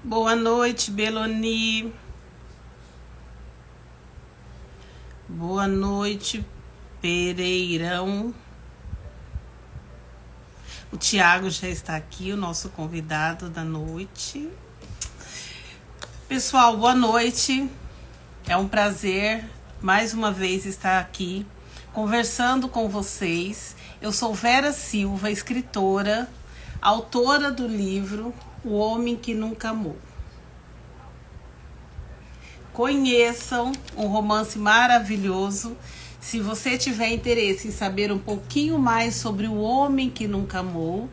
Boa noite, Beloni. Boa noite, Pereirão. O Tiago já está aqui, o nosso convidado da noite. Pessoal, boa noite. É um prazer mais uma vez estar aqui conversando com vocês. Eu sou Vera Silva, escritora, autora do livro O Homem que Nunca Amou. Conheçam um romance maravilhoso. Se você tiver interesse em saber um pouquinho mais sobre O Homem que Nunca Amou,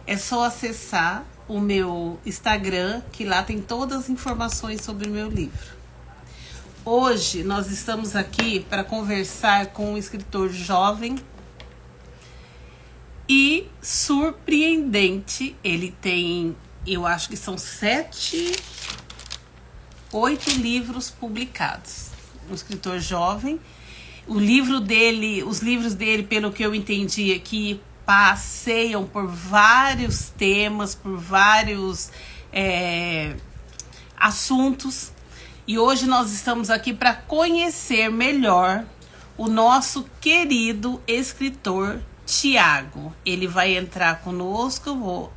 é só acessar o meu Instagram, que lá tem todas as informações sobre o meu livro. Hoje nós estamos aqui para conversar com um escritor jovem e surpreendente. Ele tem, eu acho que são 8 livros publicados. Um escritor jovem. Os livros dele, pelo que eu entendi aqui, passeiam por vários temas, por vários assuntos. E hoje nós estamos aqui para conhecer melhor o nosso querido escritor Tiago. Ele vai entrar conosco.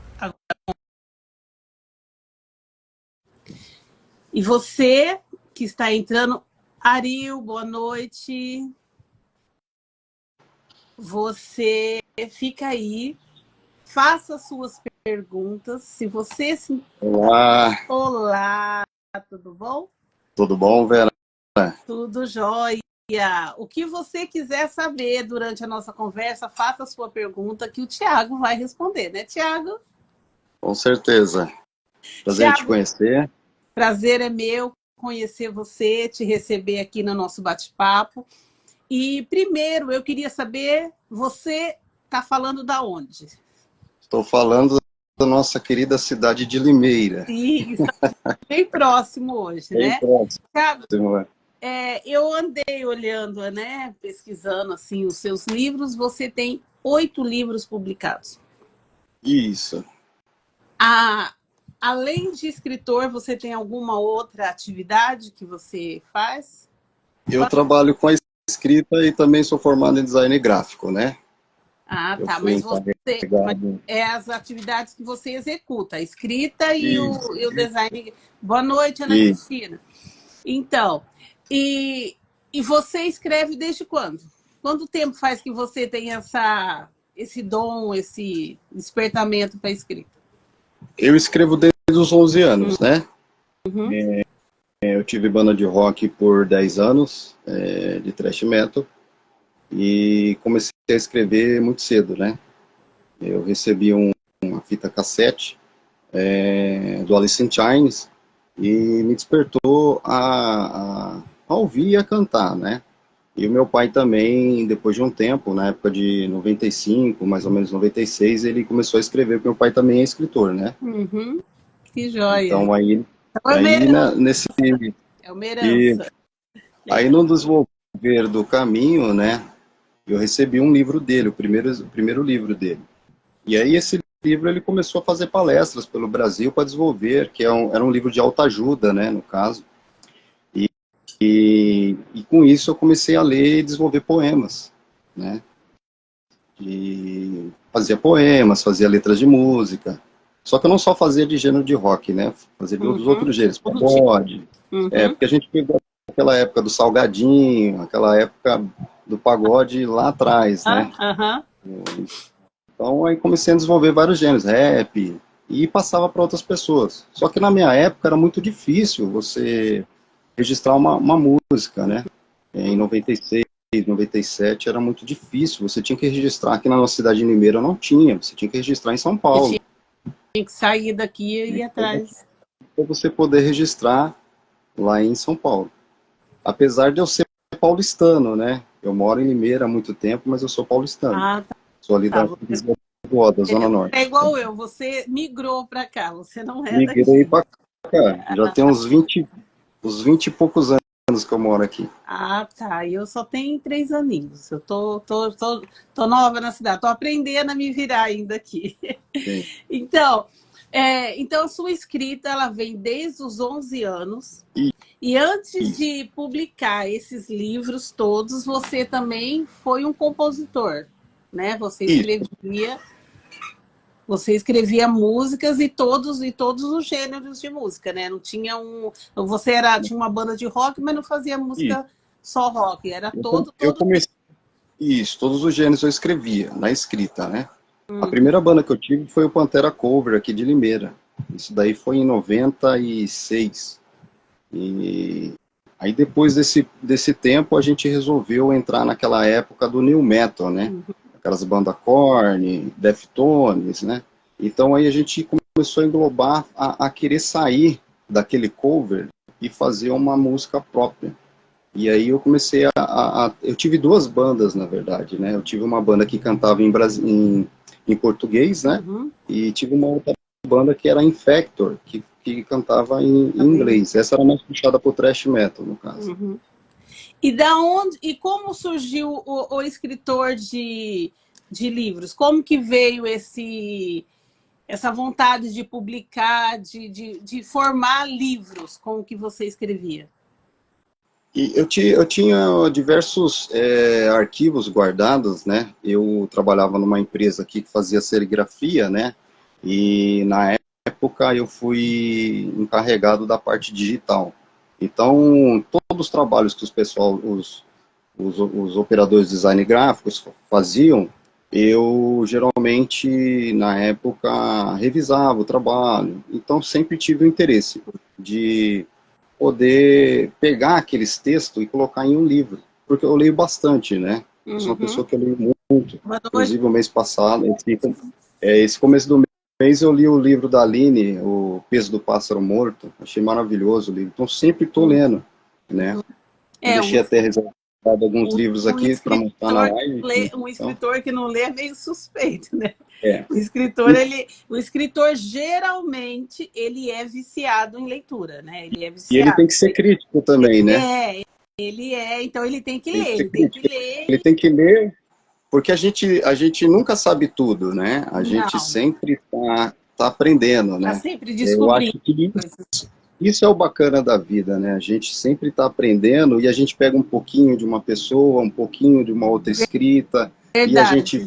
E você que está entrando, Ariel, boa noite. Você fica aí, faça suas perguntas. Se você se... Olá, tudo bom? Tudo bom, Vera? Tudo jóia. O que você quiser saber durante a nossa conversa, faça a sua pergunta que o Tiago vai responder, né, Tiago? Com certeza. Prazer em te conhecer. Prazer é meu conhecer você, te receber aqui no nosso bate-papo. E primeiro eu queria saber, você está falando da onde? Estou falando da nossa querida cidade de Limeira. Isso, bem próximo hoje, bem né? Próximo. Tiago, eu andei olhando, né, pesquisando assim, os seus livros, você tem 8 livros publicados. Isso. Além de escritor, você tem alguma outra atividade que você faz? Eu trabalho com a escrita e também sou formado em design gráfico, né? Tá, mas é as atividades que você executa, a escrita e o design. Boa noite, Ana Cristina. Então, e você escreve desde quando? Quanto tempo faz que você tem esse dom, esse despertamento para a escrita? Eu escrevo desde os 11 anos, né? Eu tive banda de rock por 10 anos, de thrash metal, e comecei a escrever muito cedo, né? Eu recebi uma fita cassete do Alice in Chains e me despertou a ouvir e a cantar, né? E o meu pai também, depois de um tempo, na época de 95, mais ou menos 96, ele começou a escrever, porque meu pai também é escritor, né? Que joia! Então aí nesse... É uma herança. Aí no desenvolver do caminho, né? eu recebi um livro dele, o primeiro livro dele. E aí esse livro ele começou a fazer palestras pelo Brasil para desenvolver, que era um livro de autoajuda, né, no caso. E com isso eu comecei a ler e desenvolver poemas, né? E fazia poemas, fazia letras de música. Só que eu não só fazia de gênero de rock, né? Fazia dos outros gêneros, pagode. Uhum. Porque a gente pegou aquela época do Salgadinho, aquela época do pagode lá atrás, né? Aham. Então aí comecei a desenvolver vários gêneros, rap, e passava para outras pessoas. Só que na minha época era muito difícil você registrar uma música, né? Em 96, 97 era muito difícil. Você tinha que registrar aqui na nossa cidade de Limeira, não tinha. Você tinha que registrar em São Paulo. Tinha que sair daqui e ir atrás. Para você poder registrar lá em São Paulo. Apesar de eu ser paulistano, né? Eu moro em Limeira há muito tempo, mas eu sou paulistano. Ah, Sou ali tá. da Zona Norte. É igual eu, você migrou para cá, você não é Migrei daqui. para cá. Já tem uns 20 e poucos anos que eu moro aqui. Ah, tá. Eu só tenho 3 aninhos. Eu tô nova na cidade, tô aprendendo a me virar ainda aqui. Sim. Então a sua escrita ela vem desde os 11 anos. E antes de publicar esses livros todos, você também foi um compositor, né? Você escrevia músicas e todos os gêneros de música, né? Não tinha tinha uma banda de rock, mas não fazia música só rock, era Eu comecei isso, todos os gêneros eu escrevia, na escrita, né? A primeira banda que eu tive foi o Pantera Cover, aqui de Limeira. Isso daí foi em 96. E aí depois desse tempo a gente resolveu entrar naquela época do New Metal, né? Aquelas bandas Korn, Deftones, né? Então aí a gente começou a englobar, a querer sair daquele cover e fazer uma música própria. E aí eu comecei eu tive duas bandas, na verdade, né? Eu tive uma banda que cantava em português, né? E tive uma outra banda que era Infector, que cantava em inglês. Essa era mais puxada pro thrash metal, no caso. E como surgiu o escritor de livros? Como que veio essa vontade de publicar, de formar livros com o que você escrevia? E eu tinha diversos arquivos guardados, né? Eu trabalhava numa empresa aqui que fazia serigrafia, né? E na época eu fui encarregado da parte digital. Então, todos os trabalhos que os operadores de design gráficos faziam, eu geralmente, na época, revisava o trabalho. Então, sempre tive o interesse de poder pegar aqueles textos e colocar em um livro, porque eu leio bastante, né? Eu sou uma pessoa que eu leio muito. Inclusive, o mês passado, esse começo do mês, eu li o livro da Aline, O Peso do Pássaro Morto. Achei maravilhoso o livro. Então, sempre estou lendo, né? Eu deixei até reservado alguns livros aqui para mostrar na live. Um escritor que não lê é meio suspeito, né? É. O escritor geralmente ele é viciado em leitura, né? Ele é viciado. E ele tem que ser crítico também, né? Então ele tem que ler, Ele tem que ler, porque a gente nunca sabe tudo, né? A gente sempre tá aprendendo, né? Tá sempre descobrindo. Eu acho que isso é o bacana da vida, né? A gente sempre está aprendendo e a gente pega um pouquinho de uma pessoa, um pouquinho de uma outra escrita, e a gente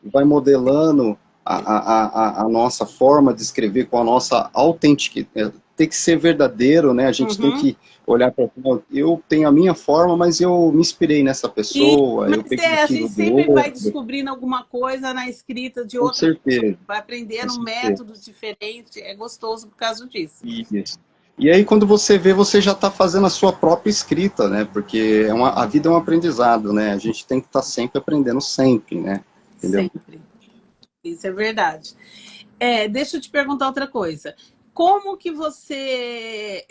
vai modelando a nossa forma de escrever com a nossa autenticidade. Tem que ser verdadeiro, né? A gente tem que olhar para eu tenho a minha forma, mas eu me inspirei nessa pessoa, eu peguei a aquilo gente do sempre vai outro. descobrindo alguma coisa na escrita de Com outra certeza. pessoa, vai aprendendo métodos diferentes, é gostoso por causa disso. Isso. E aí, quando você vê, você já está fazendo a sua própria escrita, né? Porque a vida é um aprendizado, né? A gente tem que estar sempre aprendendo, sempre, né? Entendeu? Sempre. Isso é verdade. Deixa eu te perguntar outra coisa. Como que você...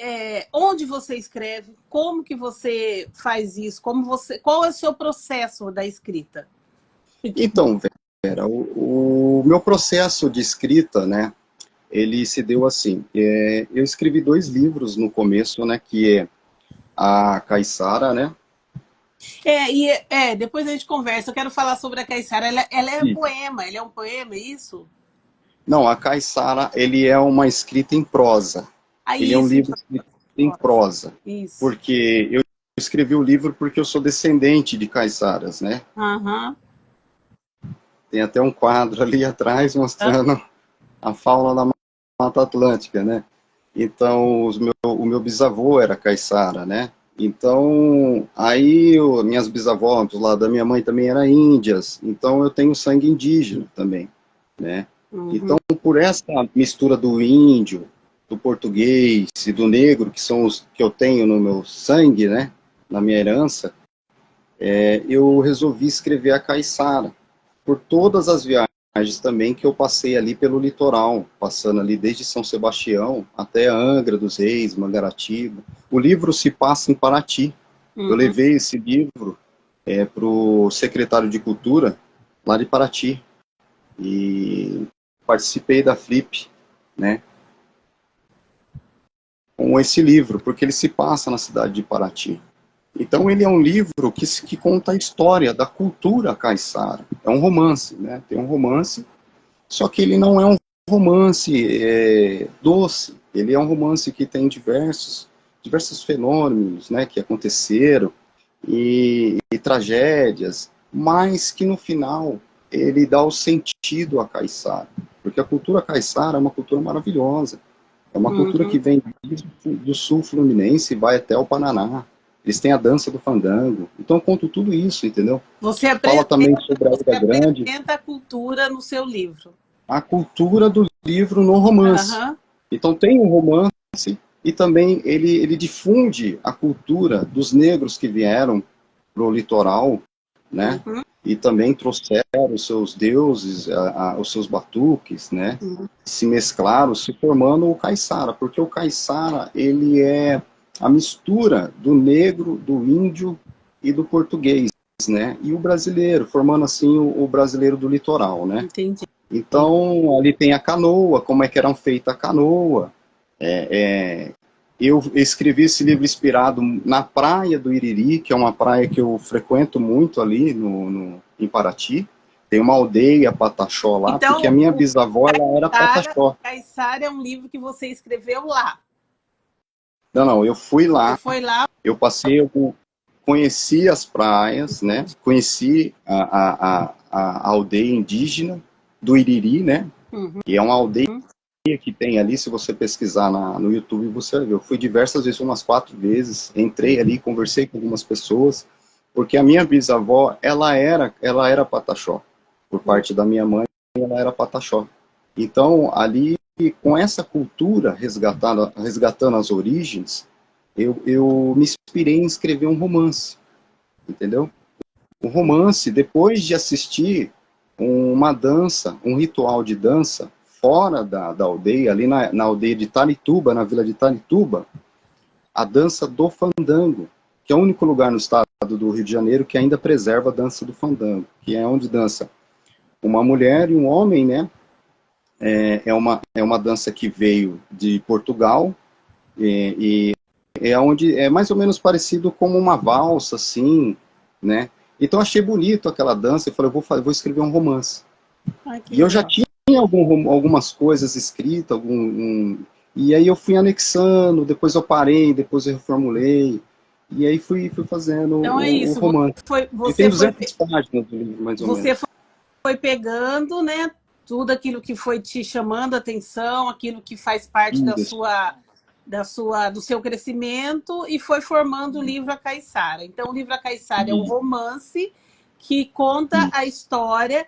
onde você escreve? Como que você faz isso? Qual é o seu processo da escrita? Então, Vera, o meu processo de escrita, né? Ele se deu assim. Eu escrevi 2 livros no começo, né? Que é a Caiçara, né? Depois a gente conversa. Eu quero falar sobre a Caiçara. Ela é um Isso. poema, ele é um poema, é isso? Não, a Caiçara, ele é uma escrita em prosa. Ah, Ele é um isso, livro então. escrito em prosa. Isso. Porque eu escrevi o livro porque eu sou descendente de caiçaras, né? Aham. Tem até um quadro ali atrás mostrando a fauna da Mata Atlântica, né? Então, o meu bisavô era caiçara, né? Então, aí minhas bisavós, do lado da minha mãe também eram índias, então eu tenho sangue indígena também, né? Uhum. Então, por essa mistura do índio, do português e do negro, que são os que eu tenho no meu sangue, né? Na minha herança, eu resolvi escrever a Caiçara, por todas as viagens também que eu passei ali pelo litoral, passando ali desde São Sebastião até Angra dos Reis, Mangaratiba. O livro se passa em Paraty. Eu Uhum. levei esse livro para o secretário de Cultura lá de Paraty e participei da Flip, né, com esse livro, porque ele se passa na cidade de Paraty. Então ele é um livro que conta a história da cultura caiçara. É um romance, né? Tem um romance, só que ele não é um romance doce. Ele é um romance que tem diversos fenômenos, né, que aconteceram e tragédias, mas que no final ele dá o sentido à caiçara, porque a cultura caiçara é uma cultura maravilhosa. É uma cultura que Uhum. vem do sul fluminense e vai até o Paraná. Eles têm a dança do fandango. Então eu conto tudo isso, entendeu? Você Fala apresenta, também sobre a você Ilha Grande, apresenta a cultura no seu livro. a cultura do livro no romance. Aham. Então tem um romance e também ele difunde a cultura dos negros que vieram para o litoral, né? Uhum. E também trouxeram os seus deuses, os seus batuques, né? Uhum. Se mesclaram, se formando o caiçara, porque o caiçara ele é a mistura do negro, do índio e do português, né? E o brasileiro, formando assim o brasileiro do litoral, né? Entendi. Então, ali tem a canoa, como é que era feita a canoa. Eu escrevi esse livro inspirado na praia do Iriri, que é uma praia que eu frequento muito ali em Paraty. Tem uma aldeia Pataxó lá, porque a Então, minha o bisavó ela era Pataxó. Caiçara é um livro que você escreveu lá. Não, não, eu fui Você lá, foi lá. eu passei, eu conheci as praias, né? Entendi. Conheci a aldeia indígena do Iriri, né? Uhum. E é uma aldeia que tem ali, se você pesquisar no YouTube, você vai ver. Eu fui diversas vezes, umas 4 vezes, entrei ali, conversei com algumas pessoas, porque a minha bisavó, ela era Pataxó. Por parte da minha mãe, ela era Pataxó. Então, ali, com essa cultura resgatando as origens, eu me inspirei em escrever um romance, entendeu? Um romance, depois de assistir uma dança, um ritual de dança, fora da aldeia, ali na aldeia de Tarituba, na vila de Tarituba, a dança do fandango, que é o único lugar no estado do Rio de Janeiro que ainda preserva a dança do fandango, que é onde dança uma mulher e um homem, né? É uma dança que veio de Portugal e é onde é mais ou menos parecido como uma valsa, assim, né? Então achei bonito aquela dança e falei, vou escrever um romance. Ai, que E eu já legal. tinha algumas coisas escritas, e aí eu fui anexando, depois eu parei, depois eu reformulei, e aí fui fazendo Então é o isso. romance. Ele tem Você foi, 200 páginas do livro, mais ou você menos. foi pegando, né? Tudo aquilo que foi te chamando a atenção, aquilo que faz parte Isso. do seu crescimento e foi formando o livro A Caiçara. Então, o livro A Caiçara é um Isso. romance que conta a história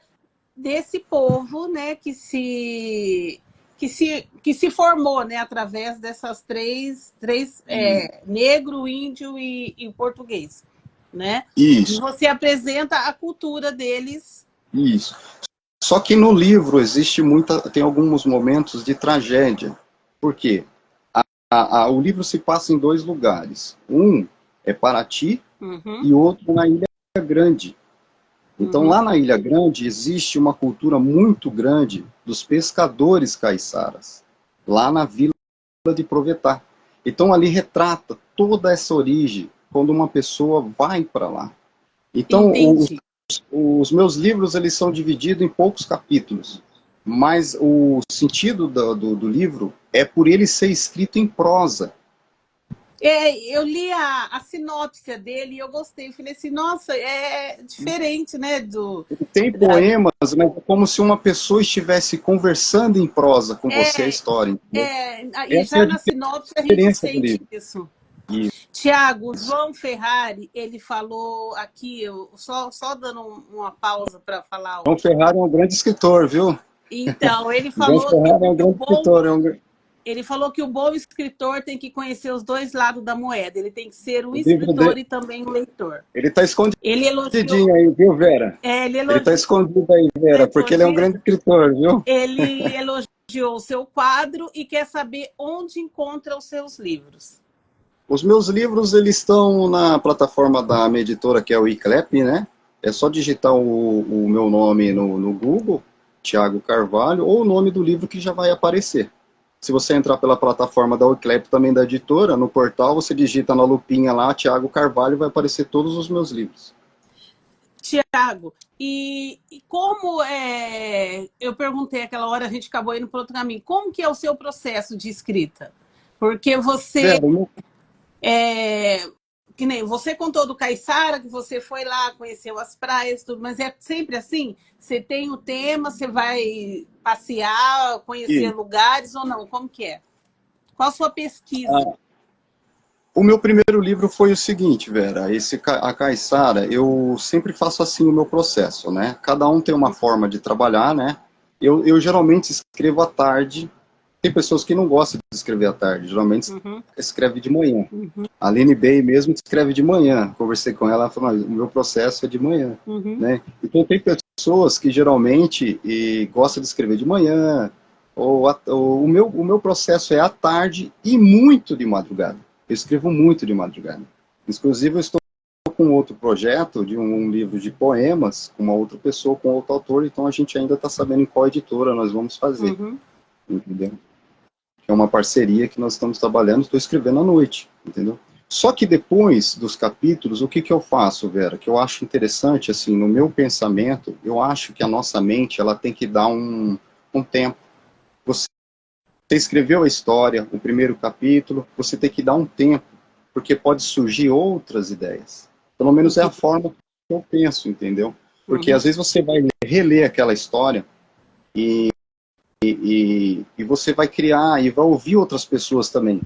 desse povo, né, que se formou, né, através dessas três negro, índio e português, né? E Isso. você apresenta a cultura deles. Isso. Só que no livro tem alguns momentos de tragédia. Por quê? O livro se passa em 2 lugares. Um é Paraty Uhum, e outro na Ilha Grande. Então, uhum. lá na Ilha Grande, existe uma cultura muito grande dos pescadores caiçaras, lá na vila de Provetá. Então, ali retrata toda essa origem, quando uma pessoa vai para lá. Então, Entendi. os meus livros, eles são divididos em poucos capítulos, mas o sentido do livro é por ele ser escrito em prosa. Eu li a sinopse dele e eu gostei. Eu falei assim, nossa, é diferente, né? Tem Da, poemas, mas é como se uma pessoa estivesse conversando em prosa com você a é, história, entendeu? e Essa é já a na sinopse a gente diferença do sente livro. isso. E Tiago, João Ferrari, ele falou aqui, só dando uma pausa para falar. João Ferrari é um grande escritor, viu? Então, ele João falou Ferrari é um que o grande bom escritor. Ele falou que o bom escritor tem que conhecer os dois lados da moeda. Ele tem que ser um O livro escritor dele, e também um leitor. ele está Ele escondidinho elogiou, aí, viu, Vera? ele Ele está elogiou, escondido aí, Vera, porque ele é um grande escritor, viu? ele elogiou o seu quadro e quer saber onde encontra os seus livros. Os meus livros, eles estão na plataforma da minha editora, que é o Iclep, né? É só digitar o meu nome no Google, Tiago Carvalho, ou o nome do livro que já vai aparecer. Se você entrar pela plataforma da Iclep, também da editora, no portal, você digita na lupinha lá, Tiago Carvalho, vai aparecer todos os meus livros. Tiago, e como eu perguntei aquela hora, a gente acabou indo para outro caminho, como que é o seu processo de escrita? Porque você... Vera, que nem você contou do Caiçara, que você foi lá, conheceu as praias, tudo, mas é sempre assim? Você tem o tema, você vai passear, conhecer e, lugares ou não? Como que é? Qual a sua pesquisa? o meu primeiro livro foi o seguinte, Vera, a Caiçara, eu sempre faço assim o meu processo, né? Cada um tem uma forma de trabalhar, né? Eu geralmente escrevo à tarde. Tem pessoas que não gostam de escrever à tarde, geralmente escreve de manhã. A Aline Bey mesmo escreve de manhã. Conversei com ela, ela falou, o meu processo é de manhã, né? Então tem pessoas que geralmente gostam de escrever de manhã, ou o meu processo é à tarde e muito de madrugada. Eu escrevo muito de madrugada. Inclusive eu estou com outro projeto de um livro de poemas com uma outra pessoa, com outro autor, então a gente ainda está sabendo em qual editora nós vamos fazer, entendeu? É uma parceria que nós estamos trabalhando, estou escrevendo à noite, entendeu? Só que depois dos capítulos, o que que eu faço, Vera? Que eu acho interessante, assim, no meu pensamento, eu acho que a nossa mente, ela tem que dar um tempo. Você escreveu a história, o primeiro capítulo, você tem que dar um tempo, porque pode surgir outras ideias. Pelo menos é a forma que eu penso, entendeu? Porque às vezes você vai reler aquela história e você vai criar e vai ouvir outras pessoas também.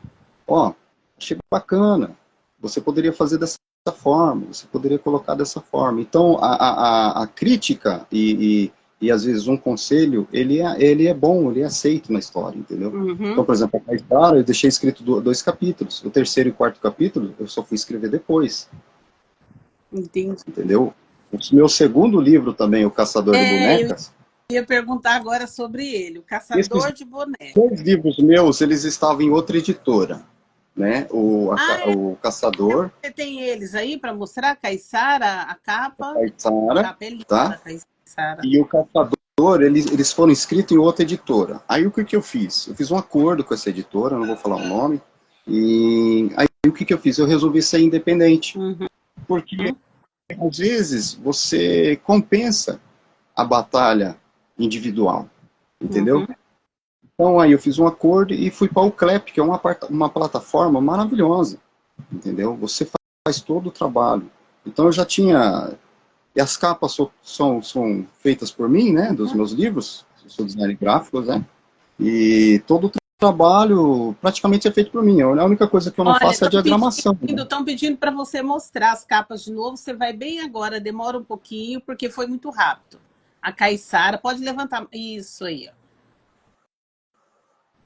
Ó, achei bacana, você poderia fazer dessa forma, você poderia colocar dessa forma. Então, a crítica e às vezes um conselho, ele é bom, ele é aceito na história, entendeu? Então, por exemplo, a Caetara, eu deixei escrito 2 capítulos. O terceiro e quarto capítulo, eu só fui escrever depois. Entendi. Entendeu? O meu segundo livro também, O Caçador de Bonecas, Eu ia perguntar agora sobre ele, O esses Caçador de Bonecas. 2 livros meus, eles estavam em outra editora, né? O Caçador, Você tem eles aí para mostrar? Caiçara, a capa. A Caetara, capa é linda da tá? Caiçara. E o Caçador, eles foram escritos em outra editora. Aí o que que eu fiz? Eu fiz um acordo com essa editora, não vou falar o nome, e aí o que que eu fiz? Eu resolvi ser independente, porque às vezes você compensa a batalha individual, entendeu? Então aí eu fiz um acordo e fui para o Clep, que é uma plataforma maravilhosa, entendeu? Você faz todo o trabalho. Então eu já tinha... E as capas são feitas por mim, né? Dos meus livros. Eu sou designer gráfico, né? E todo o trabalho praticamente é feito por mim. A única coisa que eu não Olha, faço é a diagramação. estão pedindo para você mostrar as capas de novo. Você vai bem agora, demora um pouquinho, porque foi muito rápido. A Caiçara, pode levantar. Isso aí, ó.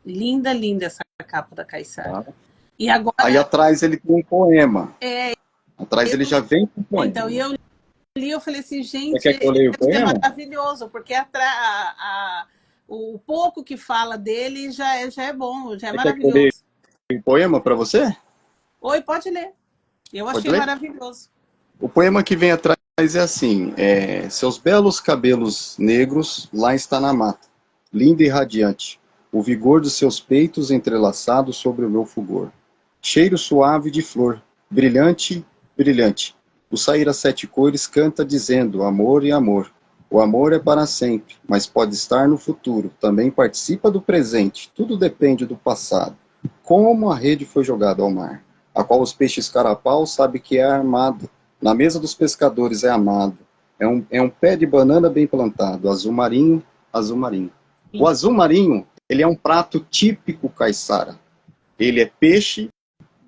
Linda, linda essa capa da Caiçara. Tá? E agora. Aí atrás ele tem um poema. Atrás ele já vem com um poema. Então, eu li, eu falei assim, Você gente, quer que eu leia o deve ser poema? maravilhoso, porque o pouco que fala dele já é bom, já é Você quer que eu leia maravilhoso. o poema para você? Oi, pode ler. Eu Pode achei ler? maravilhoso. O poema que vem atrás é assim: seus belos cabelos negros lá está na mata, linda e radiante, o vigor dos seus peitos entrelaçados sobre o meu fulgor. Cheiro suave de flor, brilhante, brilhante. O sair às sete cores canta dizendo amor e amor. O amor é para sempre, mas pode estar no futuro. Também participa do presente. Tudo depende do passado. Como a rede foi jogada ao mar, a qual os peixes carapau sabe que é armado. Na mesa dos pescadores é amado. É um pé de banana bem plantado, azul marinho, azul marinho. O azul marinho, ele é um prato típico caiçara. Ele é peixe,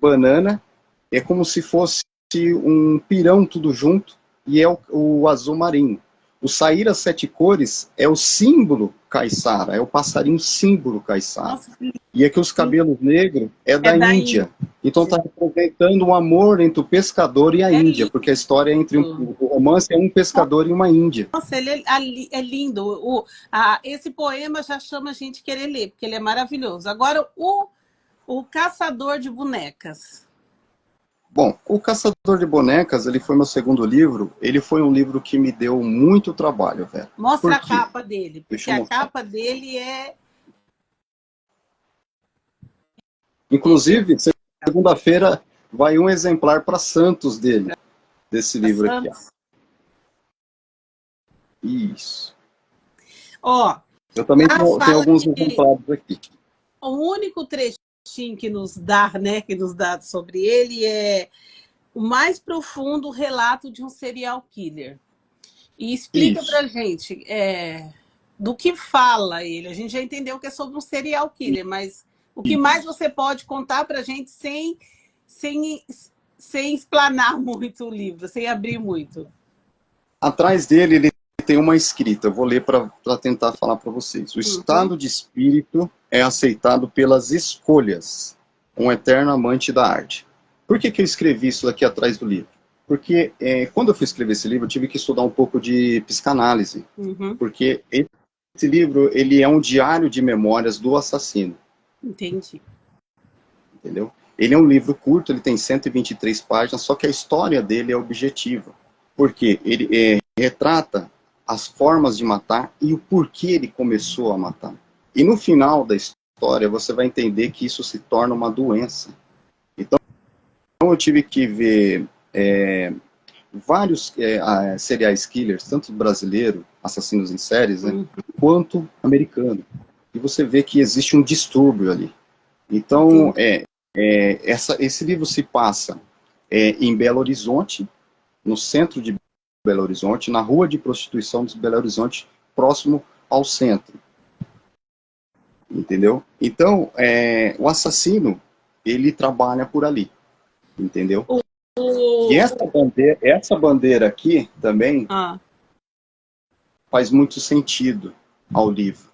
banana, é como se fosse um pirão tudo junto, e é o azul marinho. O sair às sete cores é o símbolo caiçara, é o passarinho símbolo caiçara. Nossa, E aqui os cabelos negros é da Índia. Então está representando um amor entre o pescador e a Índia, porque a história é entre o romance é um pescador e uma índia. Nossa, ele é lindo. Esse poema já chama a gente querer ler, porque ele é maravilhoso. Agora, o Caçador de Bonecas. Bom, O Caçador de Bonecas, ele foi meu segundo livro. Ele foi um livro que me deu muito trabalho, velho. Mostra a capa dele, porque a capa dele é... Inclusive, segunda-feira vai um exemplar para Santos dele, desse livro aqui. Ó. Isso. Ó, eu também tenho alguns exemplares aqui. O único trechinho que nos dá, né, que nos dá sobre ele é o mais profundo relato de um serial killer. E explica pra gente do que fala ele. A gente já entendeu que é sobre um serial killer, mas o que mais você pode contar pra gente sem explanar muito o livro, sem abrir muito? Atrás dele, ele tem uma escrita, eu vou ler para tentar falar para vocês. O estado de espírito é aceitado pelas escolhas, um eterno amante da arte. Por que eu escrevi isso aqui atrás do livro? Porque quando eu fui escrever esse livro, eu tive que estudar um pouco de psicanálise, porque esse livro ele é um diário de memórias do assassino. Entendi. Entendeu? Ele é um livro curto, ele tem 123 páginas, só que a história dele é objetiva. Porque ele retrata as formas de matar e o porquê ele começou a matar. E no final da história, você vai entender que isso se torna uma doença. Então eu tive que ver vários serial killers, tanto brasileiro, assassinos em séries, né, quanto americano. E você vê que existe um distúrbio ali. Então, esse livro se passa em Belo Horizonte, no centro de Belo Horizonte, na rua de prostituição de Belo Horizonte, próximo ao centro. Entendeu? Então, o assassino, ele trabalha por ali. Entendeu? E essa bandeira aqui também faz muito sentido ao livro.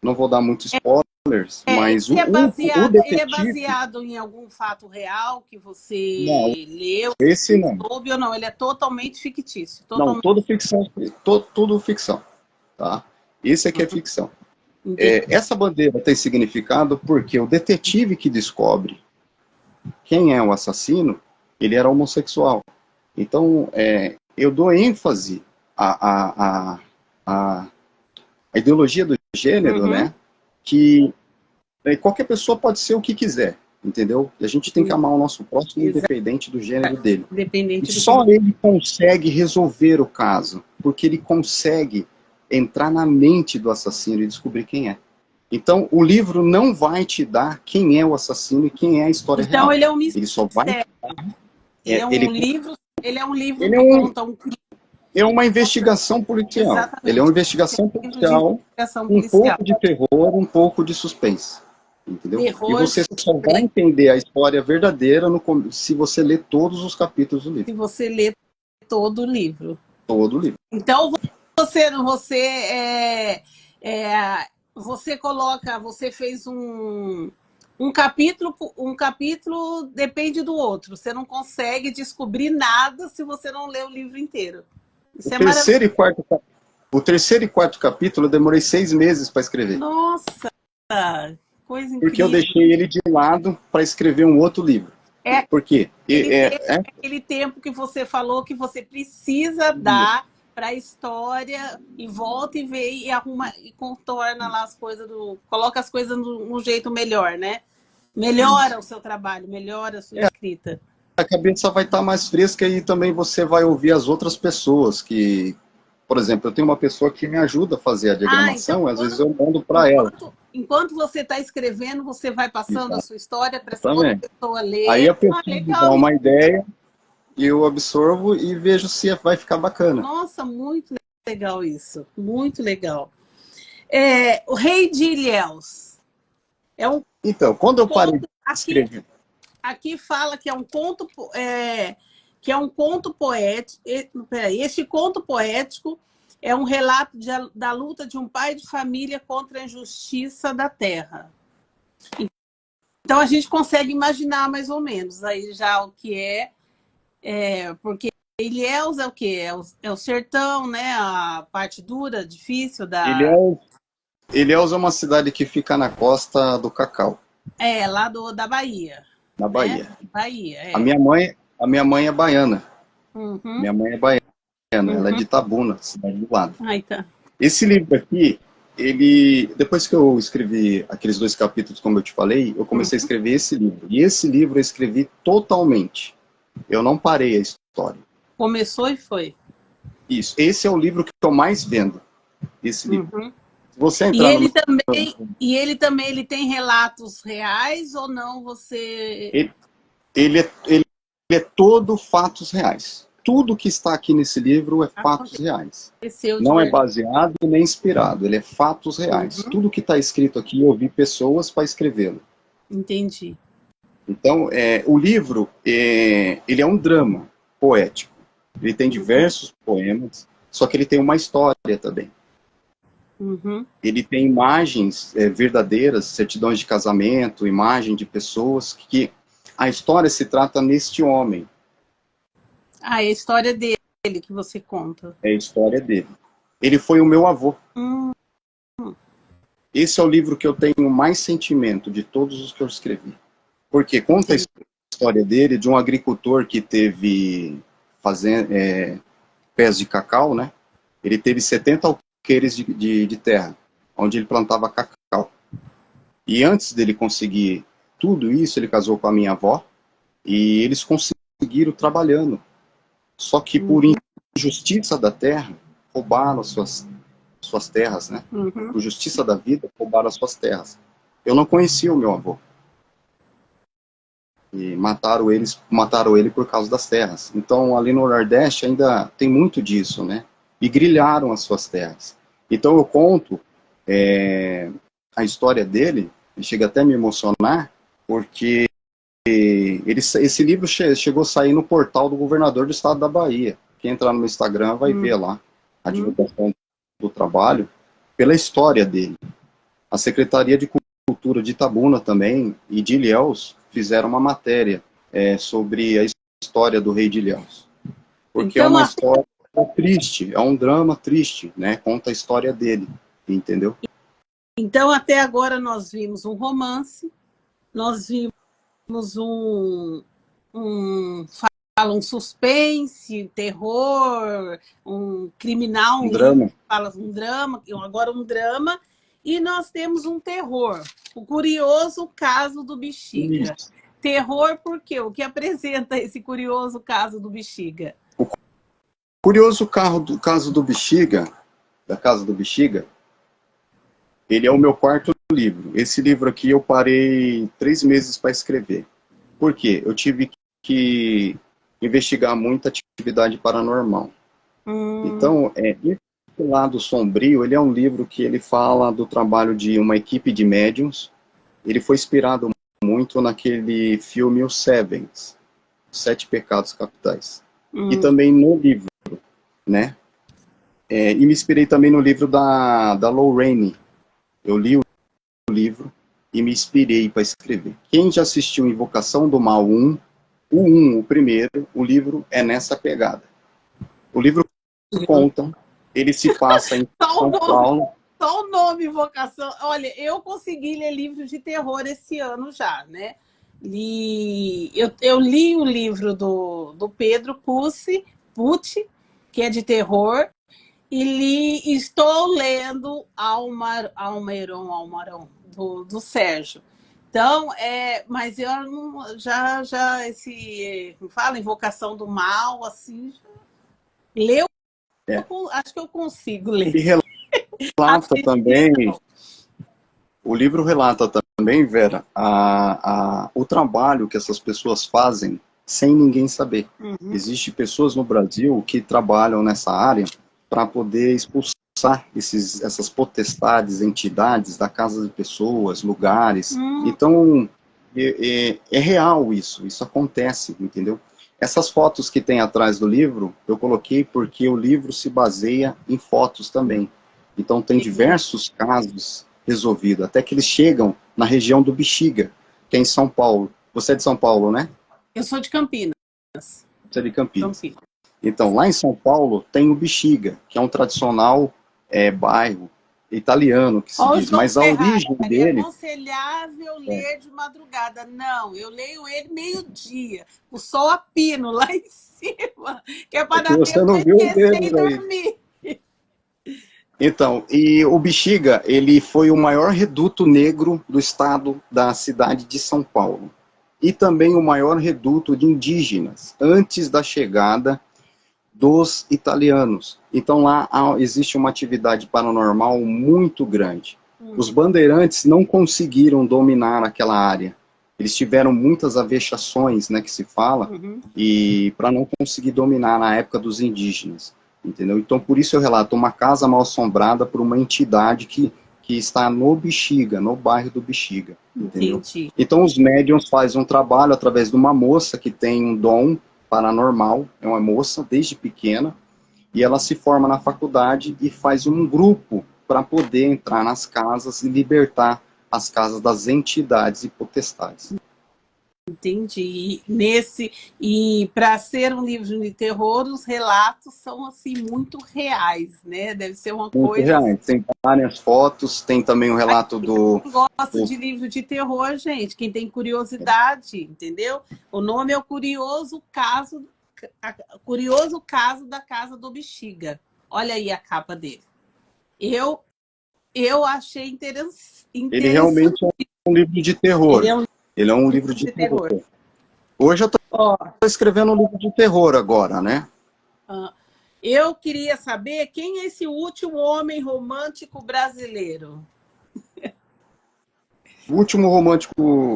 Não vou dar muitos spoilers, mas o detetive... Ele é baseado em algum fato real que você leu? Esse não. Soube ou não? Ele é totalmente fictício? Não, tudo ficção. Tá? Esse aqui é ficção. Essa bandeira tem significado porque o detetive que descobre quem é o assassino, ele era homossexual. Então, eu dou ênfase à ideologia do gênero, né? Que qualquer pessoa pode ser o que quiser, entendeu? E a gente tem que amar o nosso próximo independente do gênero dele. E só ele consegue resolver o caso, porque ele consegue entrar na mente do assassino e descobrir quem é. Então, o livro não vai te dar quem é o assassino e quem é a história real. Então, ele é um mistério. Ele só vai... Ele é um livro que conta um crime. É uma investigação policial. Exatamente. Ele é uma investigação policial, um pouco de terror, um pouco de suspense. Entendeu? E você só vai entender a história verdadeira se você ler todos os capítulos do livro. Se você ler todo o livro. Todo o livro. Então, você fez um capítulo depende do outro. Você não consegue descobrir nada se você não ler o livro inteiro. Isso o terceiro e quarto capítulo eu demorei 6 meses para escrever. Nossa, coisa incrível. Porque eu deixei ele de lado para escrever um outro livro. Por quê? Aquele tempo que você falou que você precisa dar para a história e volta e vê e arruma e contorna lá as coisas, coloca as coisas no jeito melhor, né? Melhora o seu trabalho, melhora a sua escrita. a cabeça vai estar mais fresca e também você vai ouvir as outras pessoas que, por exemplo, eu tenho uma pessoa que me ajuda a fazer a Então, diagramação, às vezes eu mando para ela. enquanto você está escrevendo, você vai passando a sua história para essa outra Exatamente. pessoa Aí ler. a pessoa Ah, me dá legal isso. uma ideia, eu absorvo e vejo se vai ficar bacana. Nossa, muito legal isso. Muito legal. O Rei de Ilhéus. É um Então, quando eu parei de conto. Aqui, escrever, aqui fala que é um conto, que é um conto poético. Peraí, este conto poético é um relato da luta de um pai de família contra a injustiça da terra. Então a gente consegue imaginar mais ou menos aí já o que porque Ilhéus é o quê? É o sertão, né? A parte dura, difícil da. Ilhéus, Ilhéus é uma cidade que fica na costa do Cacau, Lá da Bahia, na né? Bahia. Bahia, A minha mãe é baiana. Uhum, Minha mãe é baiana, ela é uhum. de Itabuna, cidade do lado. Aí tá. Esse livro aqui, depois que eu escrevi aqueles 2 capítulos, como eu te falei, eu comecei a Uhum. escrever esse livro. E esse livro eu escrevi totalmente. Eu não parei a história. Começou e foi. Isso. Esse é o livro que eu mais vendo. Esse livro. Uhum. Se você E entrar no ele meu. também, ele tem relatos reais ou não? Você. Ele, ele é todo fatos reais. Tudo que está aqui nesse livro é fatos reais. Aconteceu de Não é verdade. baseado nem inspirado, ele é fatos reais. Uhum. Tudo que está escrito aqui, eu vi pessoas para escrevê-lo. Entendi. Então, o livro, ele é um drama poético. Ele tem Uhum. diversos poemas, só que ele tem uma história também. Uhum. Ele tem imagens verdadeiras, certidões de casamento, imagem de pessoas, que a história se trata neste homem. É a história dele que você conta. É a história dele. Ele foi o meu avô. Hum. Esse é o livro que eu tenho mais sentimento de todos os que eu escrevi. Porque conta a Entendi. história dele, de um agricultor que teve pés de cacau, né? Ele teve 70 alqueires de terra, onde ele plantava cacau. E antes dele conseguir tudo isso, ele casou com a minha avó, e eles conseguiram trabalhando. Só que por Uhum. injustiça da terra, roubaram suas terras, né? Uhum. Por justiça da vida, roubaram as suas terras. Eu não conhecia o meu avô. E mataram ele por causa das terras. Então, ali no Nordeste ainda tem muito disso, né? E grilharam as suas terras. Então, eu conto a história dele, e chega até a me emocionar, porque esse livro chegou a sair no portal do governador do estado da Bahia. Quem entrar no meu Instagram vai ver lá a Uhum. divulgação do trabalho, pela história dele. A Secretaria de Cultura de Itabuna também, e de Ilhéus, fizeram uma matéria sobre a história do rei de Ilhéus. Porque é Então, uma história triste, é um drama triste, né? Conta a história dele, entendeu? até agora nós vimos um romance, nós vimos um suspense, terror, um criminal, Um um livro drama. que fala um drama, agora um drama, e nós temos um terror, o curioso caso do Bexiga. Isso. Terror por quê? O que apresenta esse curioso caso do Bexiga? O curioso caso do Bexiga, da Casa do Bexiga, ele é o meu quarto livro. Esse livro aqui eu parei 3 meses para escrever. Por quê? Eu tive que investigar muita atividade paranormal. Então, esse lado sombrio, ele é um livro que ele fala do trabalho de uma equipe de médiums. Ele foi inspirado muito naquele filme Os Sevens, Sete Pecados Capitais. E também no livro, né? E me inspirei também no livro da Lorraine. Eu li o livro e me inspirei para escrever. Quem já assistiu Invocação do Mal 1, o primeiro, o livro é nessa pegada. O livro conta, ele se passa em Só o São nome, Paulo. só o nome, Invocação. Olha, eu consegui ler livros de terror esse ano já, né? Eu li o livro do Pedro Pucci, que é de terror, e estou lendo Almarão, do Sérgio. Então, mas eu não, já como fala, Invocação do Mal, assim, leu, É. acho que eu consigo ler. E relata também, o livro relata também, Vera, o trabalho que essas pessoas fazem sem ninguém saber. Uhum. Existem pessoas no Brasil que trabalham nessa área para poder expulsar essas potestades, entidades da casa de pessoas, lugares. Então, é real isso acontece, entendeu? Essas fotos que tem atrás do livro, eu coloquei porque o livro se baseia em fotos também. Então, tem diversos casos resolvidos, até que eles chegam na região do Bexiga, que é em São Paulo. Você é de São Paulo, né? Eu sou de Campinas. Você é de Campinas. Então, lá em São Paulo tem o Bexiga, que é um tradicional bairro italiano, que se diz. Mas a origem dele... É aconselhável ler de madrugada. Não, eu leio ele meio-dia, o sol a pino lá em cima, que é para dar tempo de esquecer e dormir. Então, e o Bexiga, ele foi o maior reduto negro do estado da cidade de São Paulo. E também o maior reduto de indígenas, antes da chegada dos italianos. Então lá existe uma atividade paranormal muito grande. Os bandeirantes não conseguiram dominar aquela área. Eles tiveram muitas avexações, né, que se fala, e para não conseguir dominar na época dos indígenas, entendeu? Então por isso eu relato uma casa mal assombrada por uma entidade que está no Bexiga, no bairro do Bexiga, entendeu? Entendi. Então os médiuns fazem um trabalho através de uma moça que tem um dom paranormal, é uma moça desde pequena, e ela se forma na faculdade e faz um grupo para poder entrar nas casas e libertar as casas das entidades e potestades. Entendi. E para ser um livro de terror, os relatos são assim muito reais, né? Deve ser uma muito coisa. Reais. Tem várias fotos, tem também o relato Quem gosta de livro de terror, gente, quem tem curiosidade, entendeu? O nome é o Curioso Caso da Casa do Bexiga. Olha aí a capa dele. Eu achei interessante. Ele realmente é um livro de terror. Ele é um livro de terror. Hoje eu estou escrevendo um livro de terror agora, né? Eu queria saber quem é esse último homem romântico brasileiro. O último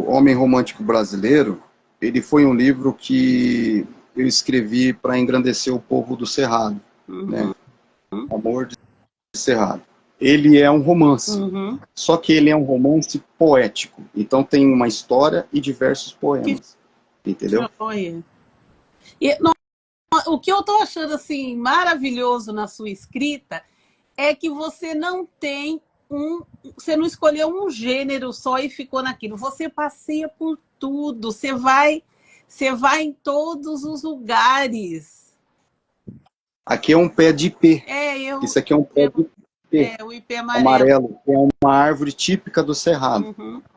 homem romântico brasileiro, ele foi um livro que eu escrevi para engrandecer o povo do Cerrado, né? Amor de Cerrado. Ele é um romance, só que ele é um romance poético. Então tem uma história e diversos poemas, entendeu? O que eu estou achando assim maravilhoso na sua escrita é que você não tem você não escolheu um gênero só e ficou naquilo. Você passeia por tudo, você vai em todos os lugares. Aqui é um pé de ipê. Isso aqui é um pé de ipê. O ipê amarelo, que é uma árvore típica do Cerrado.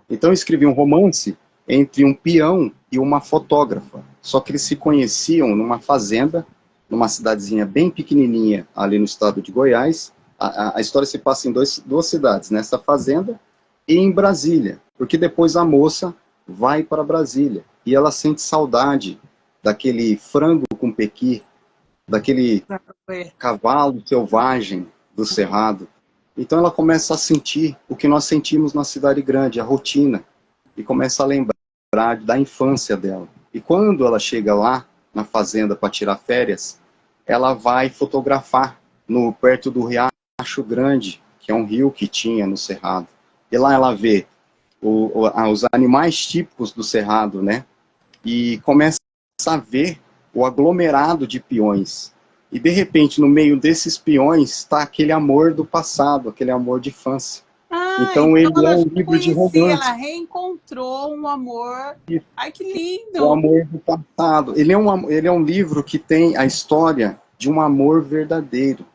Então eu escrevi um romance entre um peão e uma fotógrafa. Só que eles se conheciam numa fazenda, numa cidadezinha bem pequenininha ali no estado de Goiás. A história se passa em duas cidades, nessa fazenda e em Brasília, porque depois a moça vai para Brasília e ela sente saudade daquele frango com pequi, daquele cavalo selvagem do Cerrado. Então ela começa a sentir o que nós sentimos na cidade grande, a rotina, e começa a lembrar da infância dela. E quando ela chega lá na fazenda para tirar férias, ela vai fotografar perto do Riacho Grande, que é um rio que tinha no Cerrado. E lá ela vê os animais típicos do Cerrado, né? E começa a ver o aglomerado de peões. E de repente, no meio desses peões, está aquele amor do passado, aquele amor de infância. Então ele é um livro de romance. Ela reencontrou um amor. Ai, que lindo! O amor do passado. Ele é um livro que tem a história de um amor verdadeiro.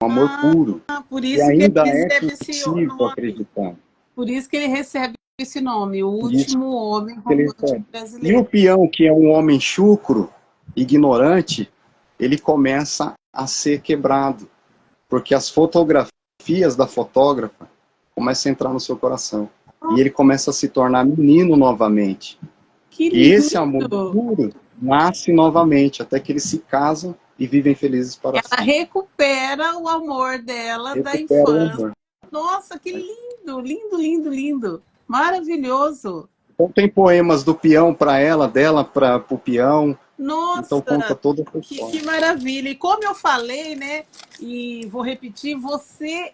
Um amor puro. Por isso e ainda que ele é recebe possível acreditar. Por isso que ele recebe esse nome, o último homem romântico brasileiro. E o peão, que é um homem chucro, ignorante, ele começa a ser quebrado. Porque as fotografias da fotógrafa começam a entrar no seu coração. e ele começa a se tornar menino novamente. Que E esse amor lindo! puro nasce novamente, até que eles se casam e vivem felizes para Ela sempre. recupera o amor dela da Recupera o infância. amor. Nossa, que lindo, lindo, lindo, lindo. Maravilhoso. Então tem poemas do peão para ela, dela para o peão. Então conta Nossa, toda essa que história. maravilha. E como eu falei, né? E vou repetir,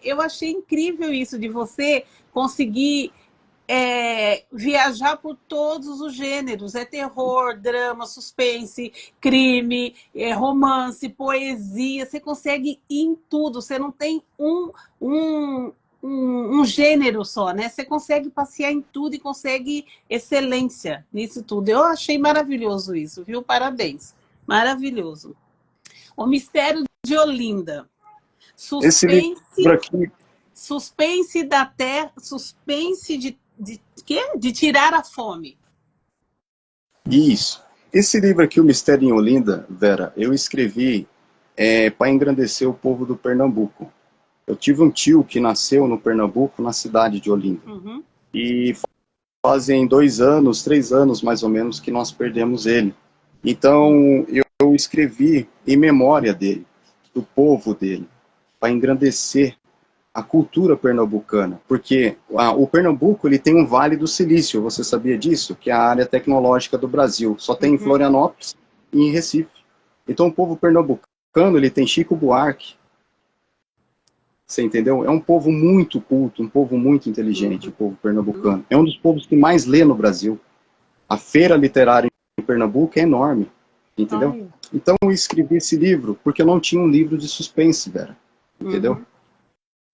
eu achei incrível isso de você conseguir viajar por todos os gêneros. É terror, drama, suspense, crime, romance, poesia. Você consegue ir em tudo. Você não tem um, um gênero só, né? Você consegue passear em tudo e consegue excelência nisso tudo. Eu achei maravilhoso isso, viu? Parabéns. Maravilhoso. O Mistério de Olinda. Esse livro Suspense, aqui, suspense da terra, suspense de quê? De tirar a fome. isso. Esse livro aqui, O Mistério em Olinda, Vera, eu escrevi para engrandecer o povo do Pernambuco. Eu tive um tio que nasceu no Pernambuco, na cidade de Olinda. Uhum. E fazem 2 anos, 3 anos mais ou menos, que nós perdemos ele. Então, eu escrevi em memória dele, do povo dele, para engrandecer a cultura pernambucana, porque o Pernambuco ele tem um Vale do Silício, você sabia disso? Que é a área tecnológica do Brasil, só tem em Florianópolis e em Recife. Então o povo pernambucano ele tem Chico Buarque, você entendeu? É um povo muito culto, um povo muito inteligente, o povo pernambucano. É um dos povos que mais lê no Brasil. A feira literária em Pernambuco é enorme, entendeu? Ai. Então eu escrevi esse livro porque eu não tinha um livro de suspense, Vera, entendeu? Uhum.